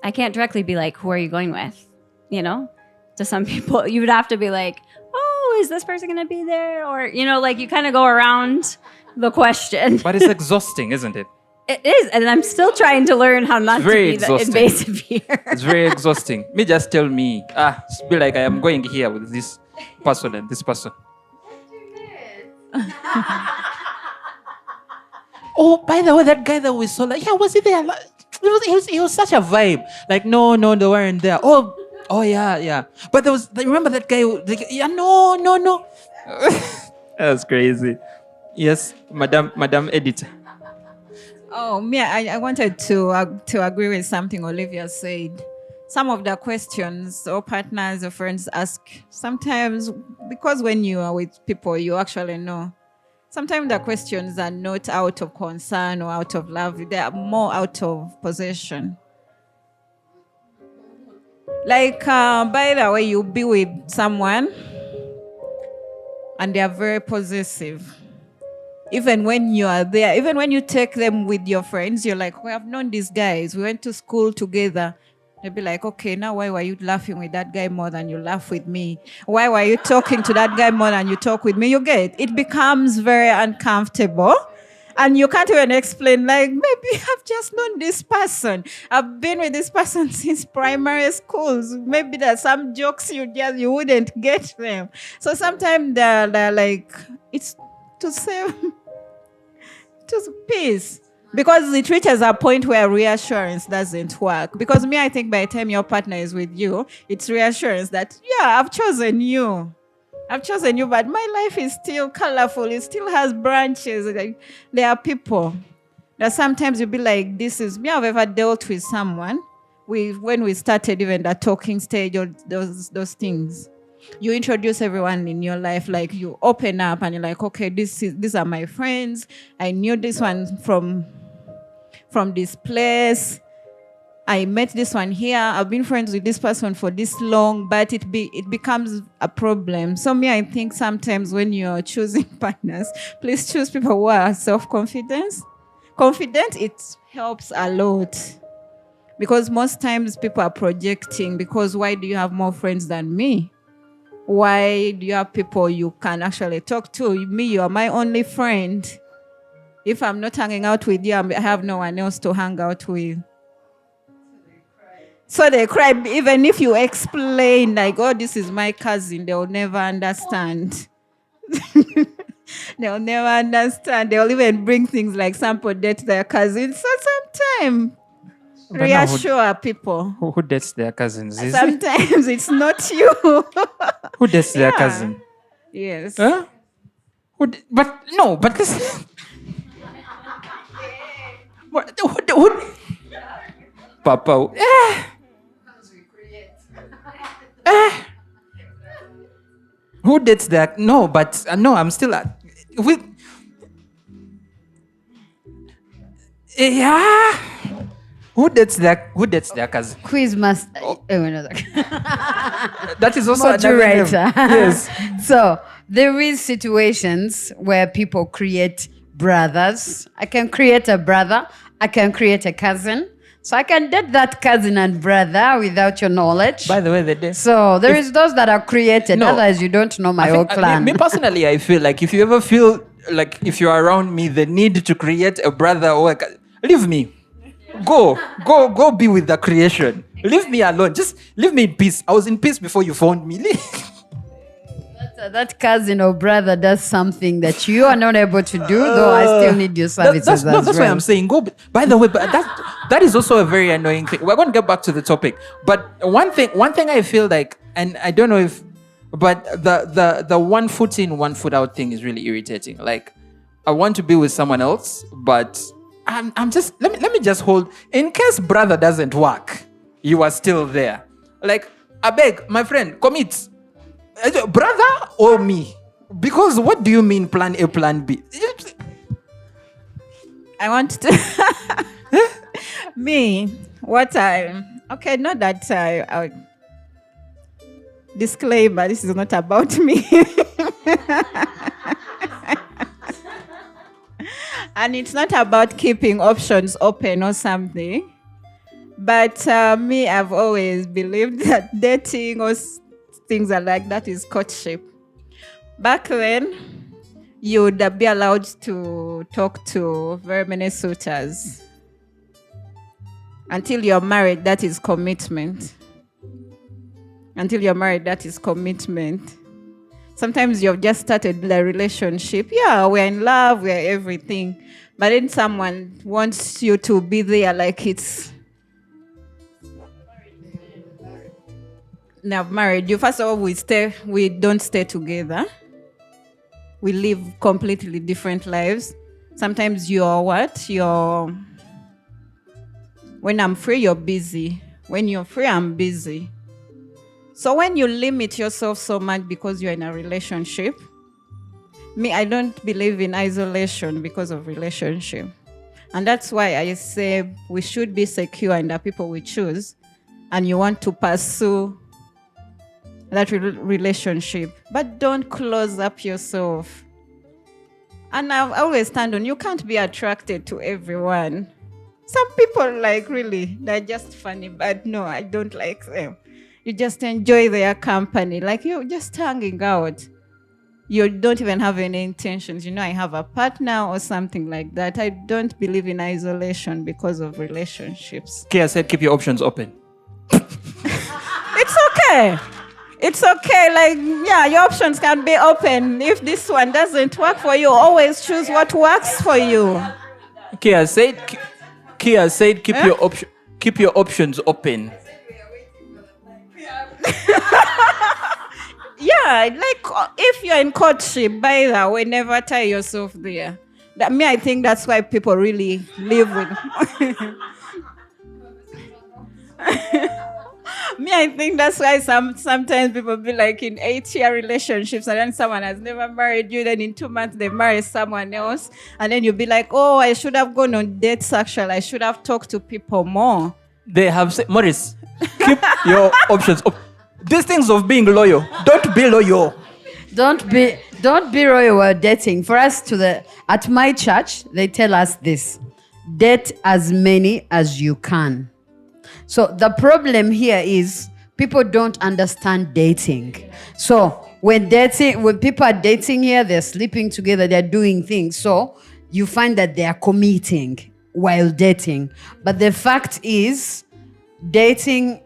I can't directly be like, who are you going with? To some people, you would have to be like, oh, is this person going to be there? Or, like, you kind of go around the question. But it's exhausting, isn't it? It is. And I'm still trying to learn how not to be that invasive here. It's very exhausting. Me just tell me, be like, I am going here with this person and this person. Oh, by the way, that guy that we saw, like, was he there? Like, he was such a vibe. Like, no, they weren't there. Oh, yeah. But there was, remember that guy? Like, yeah, no. That was crazy. Yes, Madam Editor. Oh, I wanted to agree with something Olivia said. Some of the questions or partners or friends ask, sometimes, because when you are with people, you actually know. Sometimes the questions are not out of concern or out of love. They are more out of possession. Like, by the way, you'll be with someone and they are very possessive. Even when you are there, even when you take them with your friends, you're like, we have known these guys. We went to school together. They'll be like, okay, now why were you laughing with that guy more than you laugh with me? Why were you talking to that guy more than you talk with me? You get it. It becomes very uncomfortable. And you can't even explain, like, maybe I've just known this person. I've been with this person since primary schools. Maybe there's some jokes you wouldn't get them. So sometimes they're like, it's to save to peace. Because it reaches a point where reassurance doesn't work. Because I think by the time your partner is with you, it's reassurance that, yeah, I've chosen you. But my life is still colorful. It still has branches. Like, there are people that sometimes you'll be like, this is me. I've ever dealt with someone. When we started even the talking stage or those things, you introduce everyone in your life, like you open up and you're like, okay, these are my friends. I knew this one from this place. I met this one here. I've been friends with this person for this long, but it becomes a problem. So I think sometimes when you're choosing partners, please choose people who are confident, it helps a lot. Because most times people are projecting, because why do you have more friends than me? Why do you have people you can actually talk to? Me, you are my only friend. If I'm not hanging out with you, I have no one else to hang out with. So they cry. Even if you explain, like, oh, this is my cousin, they'll never understand. They'll never understand. They'll even bring things like sample date their cousins. So sometimes reassure people. Who dates their cousins? Sometimes it's not you. Who dates their cousin? Yes. Huh? But this. Who? Papa. Who dates that? No, but no, I'm still at. Yeah. Who dates their cousin? Quiz master. No. That is also another name. Moderator. Yes. So there is situations where people create brothers. I can create a brother. I can create a cousin. So I can date that cousin and brother without your knowledge. By the way, the day. So there is those that are created. No. Otherwise, you don't know my whole clan. Me personally, I feel like if you ever feel like if you're around me, the need to create a brother or leave me. Go be with the creation. Leave me alone. Just leave me in peace. I was in peace before you found me. That cousin or brother does something that you are not able to do, though I still need your services. That's why I'm saying go. By the way, but that is also a very annoying thing. We're going to get back to the topic. But one thing I feel like, and I don't know if, but the 1 foot in, 1 foot out thing is really irritating. Like, I want to be with someone else, but I'm just let me just hold in case brother doesn't work. You are still there. Like, I beg, my friend, commit. Brother or me? Because what do you mean plan A, plan B? I want to me. Okay, not that I disclaimer. This is not about me. And it's not about keeping options open or something. But me, I've always believed that dating or things are like that is courtship. Back then, you would be allowed to talk to very many suitors. Until you're married, that is commitment. Sometimes you've just started the relationship. Yeah, we're in love, we're everything. But then someone wants you to be there like it's... Now, married, you first of all, we don't stay together. We live completely different lives. Sometimes when I'm free, you're busy. When you're free, I'm busy. So when you limit yourself so much because you're in a relationship, I don't believe in isolation because of relationship. And that's why I say we should be secure in the people we choose. And you want to pursue that relationship, but don't close up yourself. And I've always stand on, you can't be attracted to everyone. Some people like really, they're just funny, but no, I don't like them. You just enjoy their company, like you're just hanging out. You don't even have any intentions. I have a partner or something like that. I don't believe in isolation because of relationships. Kia said keep your options open. It's okay. It's okay. Like, yeah, your options can be open. If this one doesn't work for you, always choose what works for you. Kia said keep your options open. Yeah, like if you're in courtship, by the way, never tie yourself there. I think that's why people really live with. I think that's why sometimes people be like in 8-year relationships, and then someone has never married you. Then in 2 months they marry someone else, and then you'll be like, "Oh, I should have gone on dates. Actually, I should have talked to people more." They have said, Morris, keep your options open. These things of being loyal, don't be loyal. Don't be royal while dating. For us at my church, they tell us this: date as many as you can. So the problem here is people don't understand dating. So when people are dating here, they're sleeping together, they're doing things. So you find that they are committing while dating. But the fact is, dating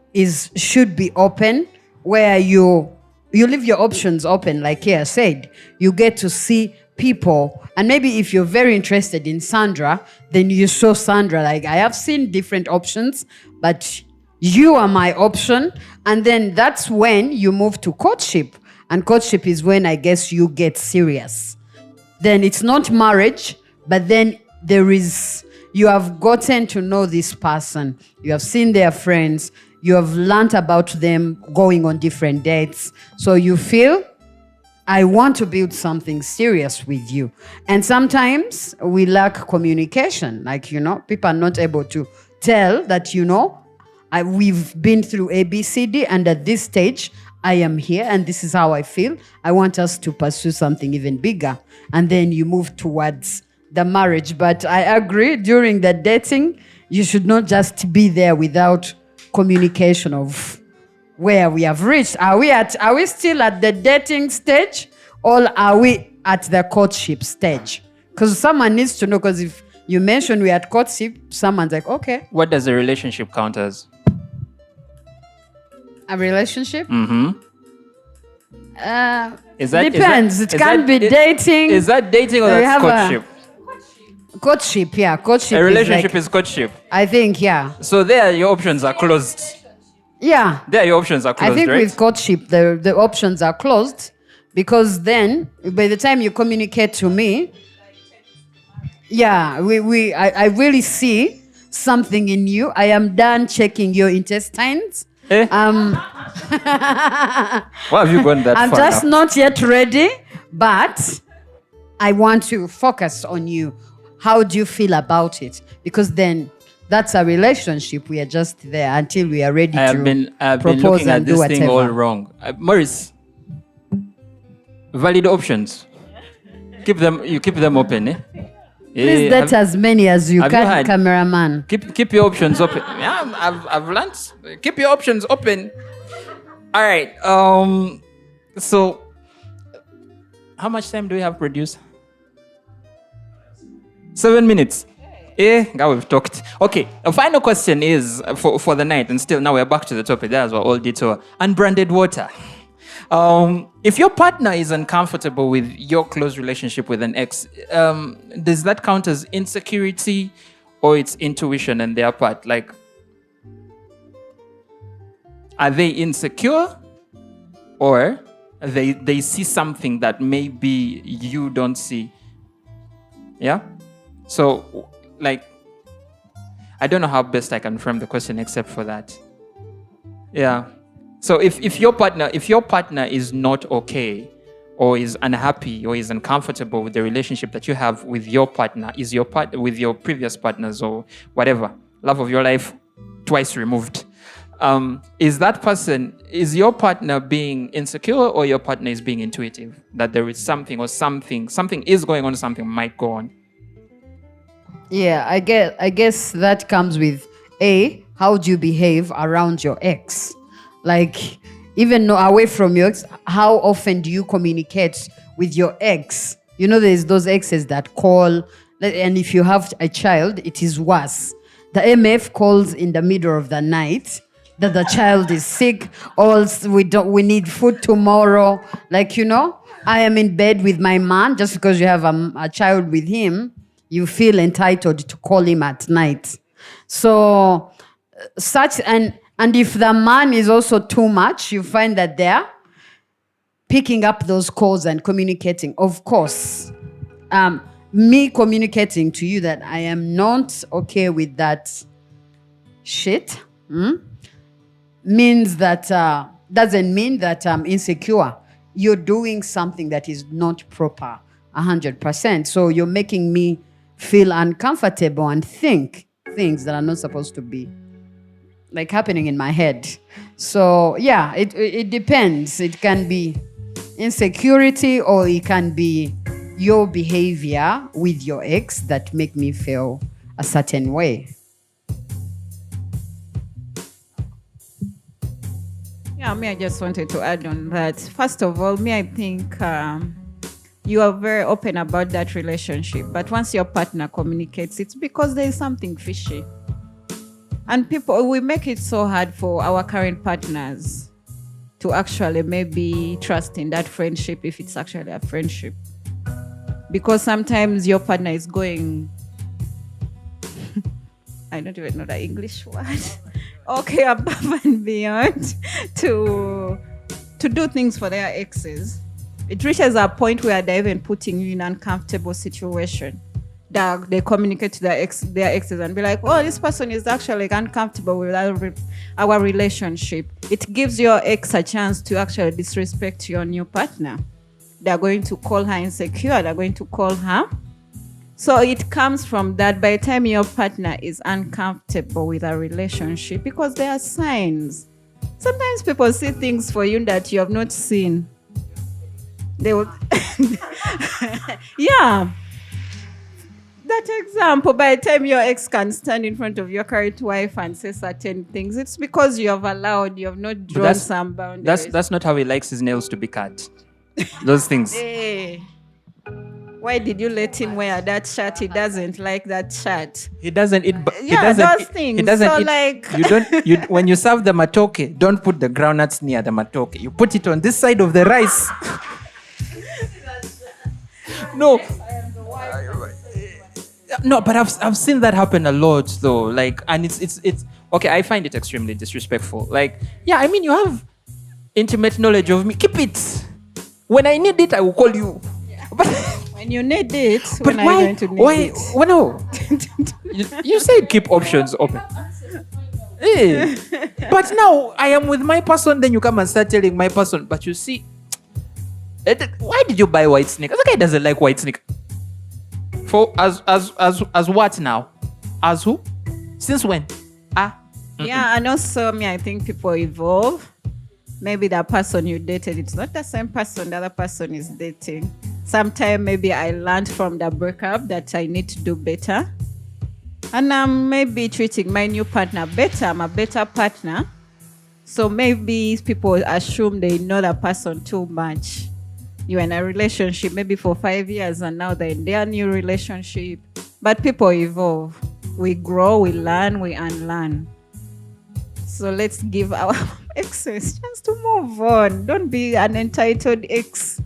should be open, where you leave your options open, like Kia said. You get to see people, and maybe if you're very interested in Sandra, then you show Sandra, like, I have seen different options, but you are my option. And then that's when you move to courtship, and courtship is when I guess you get serious. Then it's not marriage, but then you have gotten to know this person, you have seen their friends, you have learned about them going on different dates. So you feel, I want to build something serious with you. And sometimes we lack communication. Like, people are not able to tell that, we've been through A, B, C, D, and at this stage, I am here and this is how I feel. I want us to pursue something even bigger. And then you move towards the marriage. But I agree, during the dating, you should not just be there without communication of where we have reached. Are we still at the dating stage, or are we at the courtship stage? Because someone needs to know, because if you mention we're at courtship, someone's like, okay. What does a relationship count as? A relationship? Mm-hmm. Depends. It can be dating. Is that dating or that's courtship? Courtship, yeah. Courtship. A relationship is courtship. I think, yeah. So there, your options are closed. Yeah. There, your options are closed, I think right? with courtship, the options are closed, because then, by the time you communicate to me, yeah, I really see something in you. I am done checking your intestines. Why have you gone that I'm far just now? not yet ready, but I want to focus on you. How do you feel about it? Because then that's a relationship. We are just there until we are ready I've to been propose looking at and do this whatever. thing all wrong. Morris, valid options. Keep them open, eh? Please date as many as you can, cameraman. Keep your options open. Yeah, I've learned. Keep your options open. All right. So, how much time do we have, producer? 7 minutes. Now we've talked. Okay, a final question is for the night, and still now we're back to the topic. That's what all detour. Unbranded water. If your partner is uncomfortable with your close relationship with an ex, does that count as insecurity, or it's intuition on their part? Like, are they insecure, or they see something that maybe you don't see? Yeah? So, like, I don't know how best I can frame the question except for that. Yeah. So if your partner is not okay, or is unhappy, or is uncomfortable with the relationship that you have with your partner, with your previous partners or whatever, love of your life, twice removed, is your partner being insecure, or your partner is being intuitive that there is something is going on, something might go on? Yeah, I guess that comes with how do you behave around your ex? Like, even away from your ex, how often do you communicate with your ex? You know, there's those exes that call, and if you have a child, it is worse. The MF calls in the middle of the night that the child is sick, or we need food tomorrow. Like, I am in bed with my man. Just because you have a child with him, you feel entitled to call him at night. So such and if the man is also too much, you find that they're picking up those calls and communicating. Of course, me communicating to you that I am not okay with that shit means that doesn't mean that I'm insecure. You're doing something that is not proper 100%. So you're making me feel uncomfortable and think things that are not supposed to be like happening in my head. So yeah, it depends. It can be insecurity, or it can be your behavior with your ex that make me feel a certain way. Yeah, I just wanted to add on that. First of all, I think you are very open about that relationship. But once your partner communicates, it's because there is something fishy. And we make it so hard for our current partners to actually maybe trust in that friendship, if it's actually a friendship. Because sometimes your partner is going, I don't even know the English word. Okay, above and beyond to do things for their exes. It reaches a point where they're even putting you in an uncomfortable situation. That they communicate to their exes and be like, oh, this person is actually uncomfortable with our relationship. It gives your ex a chance to actually disrespect your new partner. They're going to call her insecure. They're going to call her. So it comes from that. By the time your partner is uncomfortable with a relationship, because there are signs. Sometimes people see things for you that you have not seen. They will, yeah. That example, by the time your ex can stand in front of your current wife and say certain things, it's because you have not drawn some boundaries. That's not how he likes his nails to be cut. Those things. Hey, why did you let him wear that shirt? He doesn't like that shirt. He doesn't eat. Those things. He doesn't so eat. Like, You don't. When you serve the matoke, don't put the groundnuts near the matoke. You put it on this side of the rice. No. No, but I've seen that happen a lot though. Like, and it's okay. I find it extremely disrespectful. Like, yeah, I mean, you have intimate knowledge of me. Keep it. When I need it, I will call you. Yeah. But when you need it, but when are you going to need it? Why? No. you said keep options open. Hey. But now I am with my person. Then you come and start telling my person. But you see, why did you buy white sneakers? The guy doesn't like white sneakers. For as what now? As who? Since when? Yeah, and also I think people evolve. Maybe the person you dated, it's not the same person the other person is dating. Sometimes maybe I learned from the breakup that I need to do better. And I'm maybe treating my new partner better. I'm a better partner. So maybe people assume they know the person too much. You're in a relationship maybe for 5 years and now they're in their new relationship. But people evolve. We grow, we learn, we unlearn. So let's give our exes a chance to move on. Don't be an entitled ex.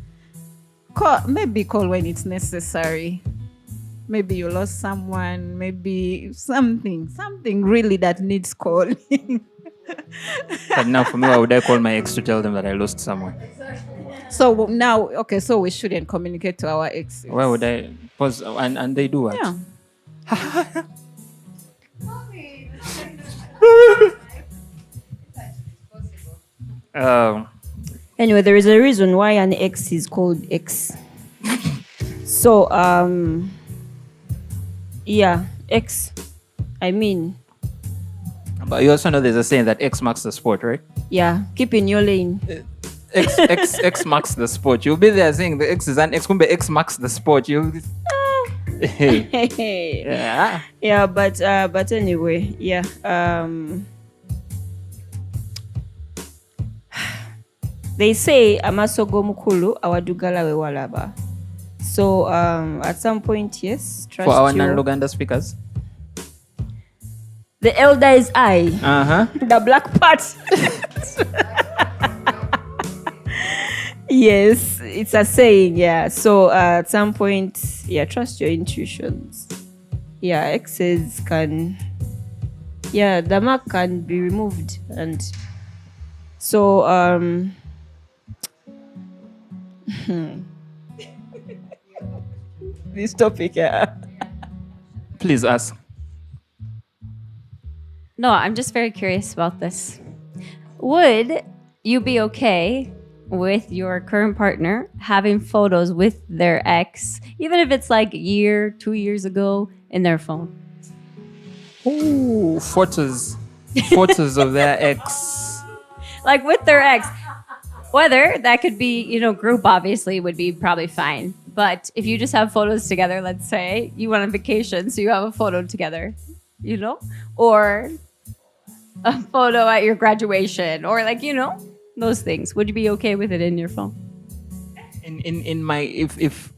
Maybe call when it's necessary. Maybe you lost someone. Maybe something really that needs calling. But now for me, why would I call my ex to tell them that I lost someone? So now, okay, so we shouldn't communicate to our exes. Why would I pause? And they do what? Yeah. Anyway, there is a reason why an ex is called ex. So, yeah, ex. I mean, But you also know there's a saying that X marks the sport, right? yeah, keep in your lane. X marks the sport. You'll be there saying the X is an X. Kumbe X marks the sport. Yeah. Yeah, but anyway, yeah. They say amasogo mukulu awadugala we walaba. So at some point, yes, trust For our you. non-Luganda speakers. The elder is I. Uh-huh. The black part. Yes, it's a saying, yeah. So at some point, yeah, trust your intuitions. Yeah, exes can, yeah, the mark can be removed, and so this topic, yeah. Please ask. No, I'm just very curious about this. Would you be okay with your current partner having photos with their ex, even if it's like a year, 2 years ago, in their phone? Ooh, photos of their ex. Like with their ex. Whether that could be, group obviously would be probably fine. But if you just have photos together, let's say you went on vacation, so you have a photo together, or a photo at your graduation, or those things. Would you be okay with it in your phone? In my if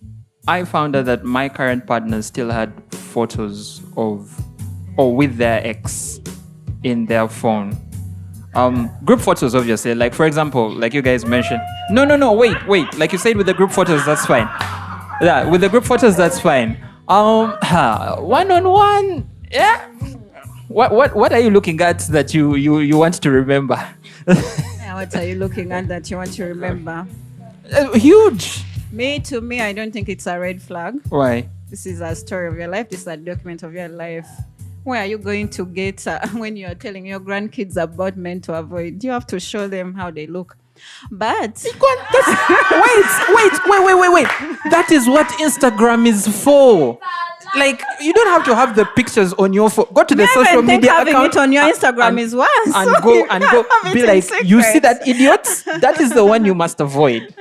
I found out that my current partner still had photos of or with their ex in their phone. Group photos, obviously. Like for example, like you guys mentioned. No, wait. Like you said with the group photos, that's fine. Yeah, with the group photos, that's fine. One-on-one, yeah. What are you looking at that you want to remember? Yeah, what are you looking at that you want to remember? Huge. To me, I don't think it's a red flag. Why? This is a story of your life. This is a document of your life. Where are you going to get when you are telling your grandkids about men to avoid? You have to show them how they look. But wait. That is what Instagram is for. Like, you don't have to have the pictures on your phone. Go to the social media having account it on your Instagram is worse. and go be like, you see that idiot? That is the one you must avoid.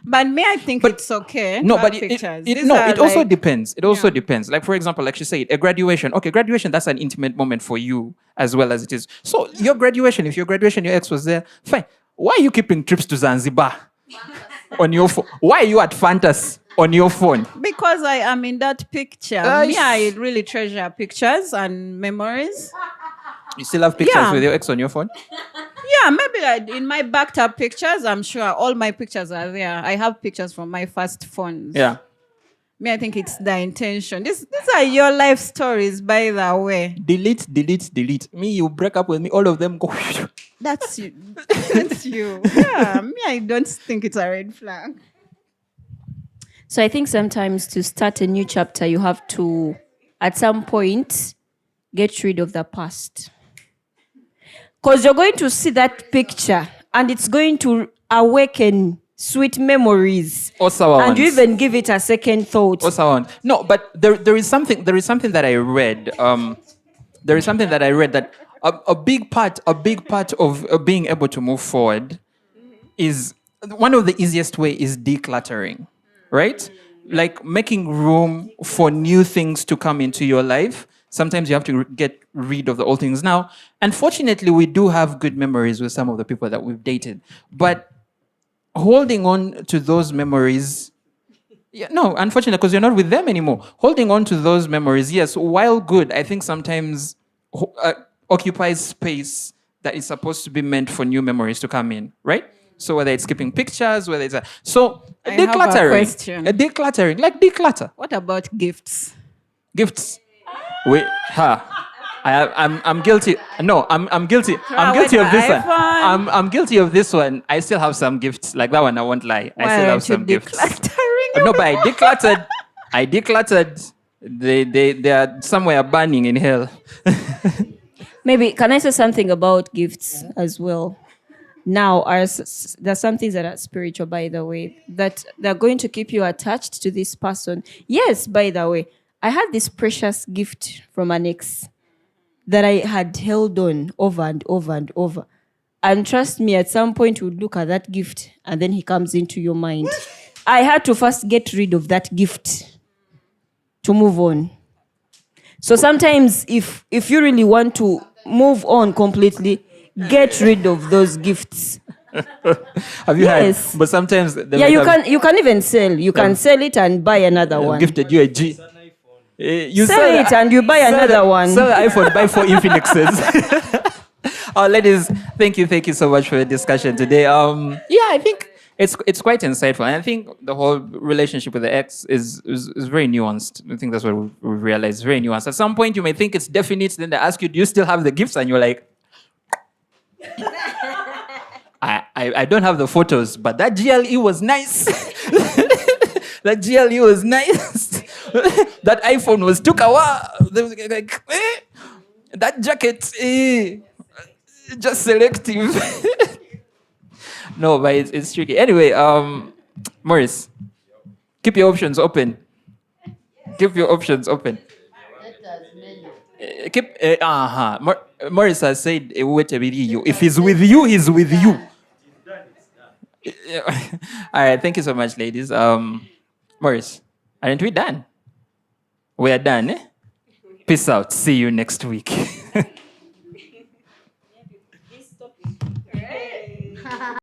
But I think it's okay. No, to but have it pictures. it also depends. It also depends. Like, for example, like she said, a graduation. Okay, graduation, that's an intimate moment for you as well as it is. So your graduation, if your graduation, your ex was there, fine. Why are you keeping trips to Zanzibar on your phone? Why are you at Fantas on your phone? Because I am in that picture. I really treasure pictures and memories. You still have pictures with your ex on your phone? Yeah, maybe like in my backed up pictures, I'm sure all my pictures are there. I have pictures from my first phones. Yeah. I think it's the intention. These are your life stories, by the way. Delete. Me, you break up with me, all of them go. That's you. That's you. Yeah, I don't think it's a red flag. So I think sometimes to start a new chapter, you have to, at some point, get rid of the past. Because you're going to see that picture and it's going to awaken sweet memories. And you even give it a second thought. No, but there is something that I read. There is something that I read that a big part of being able to move forward is one of the easiest way is decluttering, right? Like making room for new things to come into your life. Sometimes you have to get rid of the old things. Now, unfortunately, we do have good memories with some of the people that we've dated. But holding on to those memories, unfortunately, because you're not with them anymore. Holding on to those memories, yes, while good, I think sometimes occupies space that is supposed to be meant for new memories to come in, right? So whether it's keeping pictures, whether it's decluttering. Decluttering, like declutter. What about gifts? Gifts. I'm guilty. No, I'm guilty. I'm guilty of this one. I'm guilty of this one. I still have some gifts. Like that one, I won't lie. I still have some gifts. No, but I decluttered. They are somewhere burning in hell. Maybe, can I say something about gifts as well? Now, there's some things that are spiritual, by the way, that they're going to keep you attached to this person. Yes, by the way, I had this precious gift from an ex that I had held on over and over and over. And trust me, at some point you would look at that gift and then he comes into your mind. I had to first get rid of that gift to move on. So sometimes if you really want to move on completely, get rid of those gifts. Have you Yes. had? But sometimes they Yeah, might have you can even sell. You can sell it and buy another one. gifted you a G. You Sell it and you buy another one. Sell the iPhone, buy 4 Infinixes. Ladies, thank you so much for the discussion today. Yeah, I think it's quite insightful, and I think the whole relationship with the ex is very nuanced. I think that's what we've realized. Very nuanced. At some point, you may think it's definite. Then they ask you, "Do you still have the gifts?" And you're like, I don't have the photos, but that GLE was nice. That GLE was nice. That iPhone was took a while. Like, that jacket, just selective. No, but it's tricky. Anyway, Morris, keep your options open. Keep your options open. Keep Morris has said wait a minute. If he's with you, he's with you. All right, thank you so much, ladies. Morris, aren't we done? We are done, eh? Peace out. See you next week.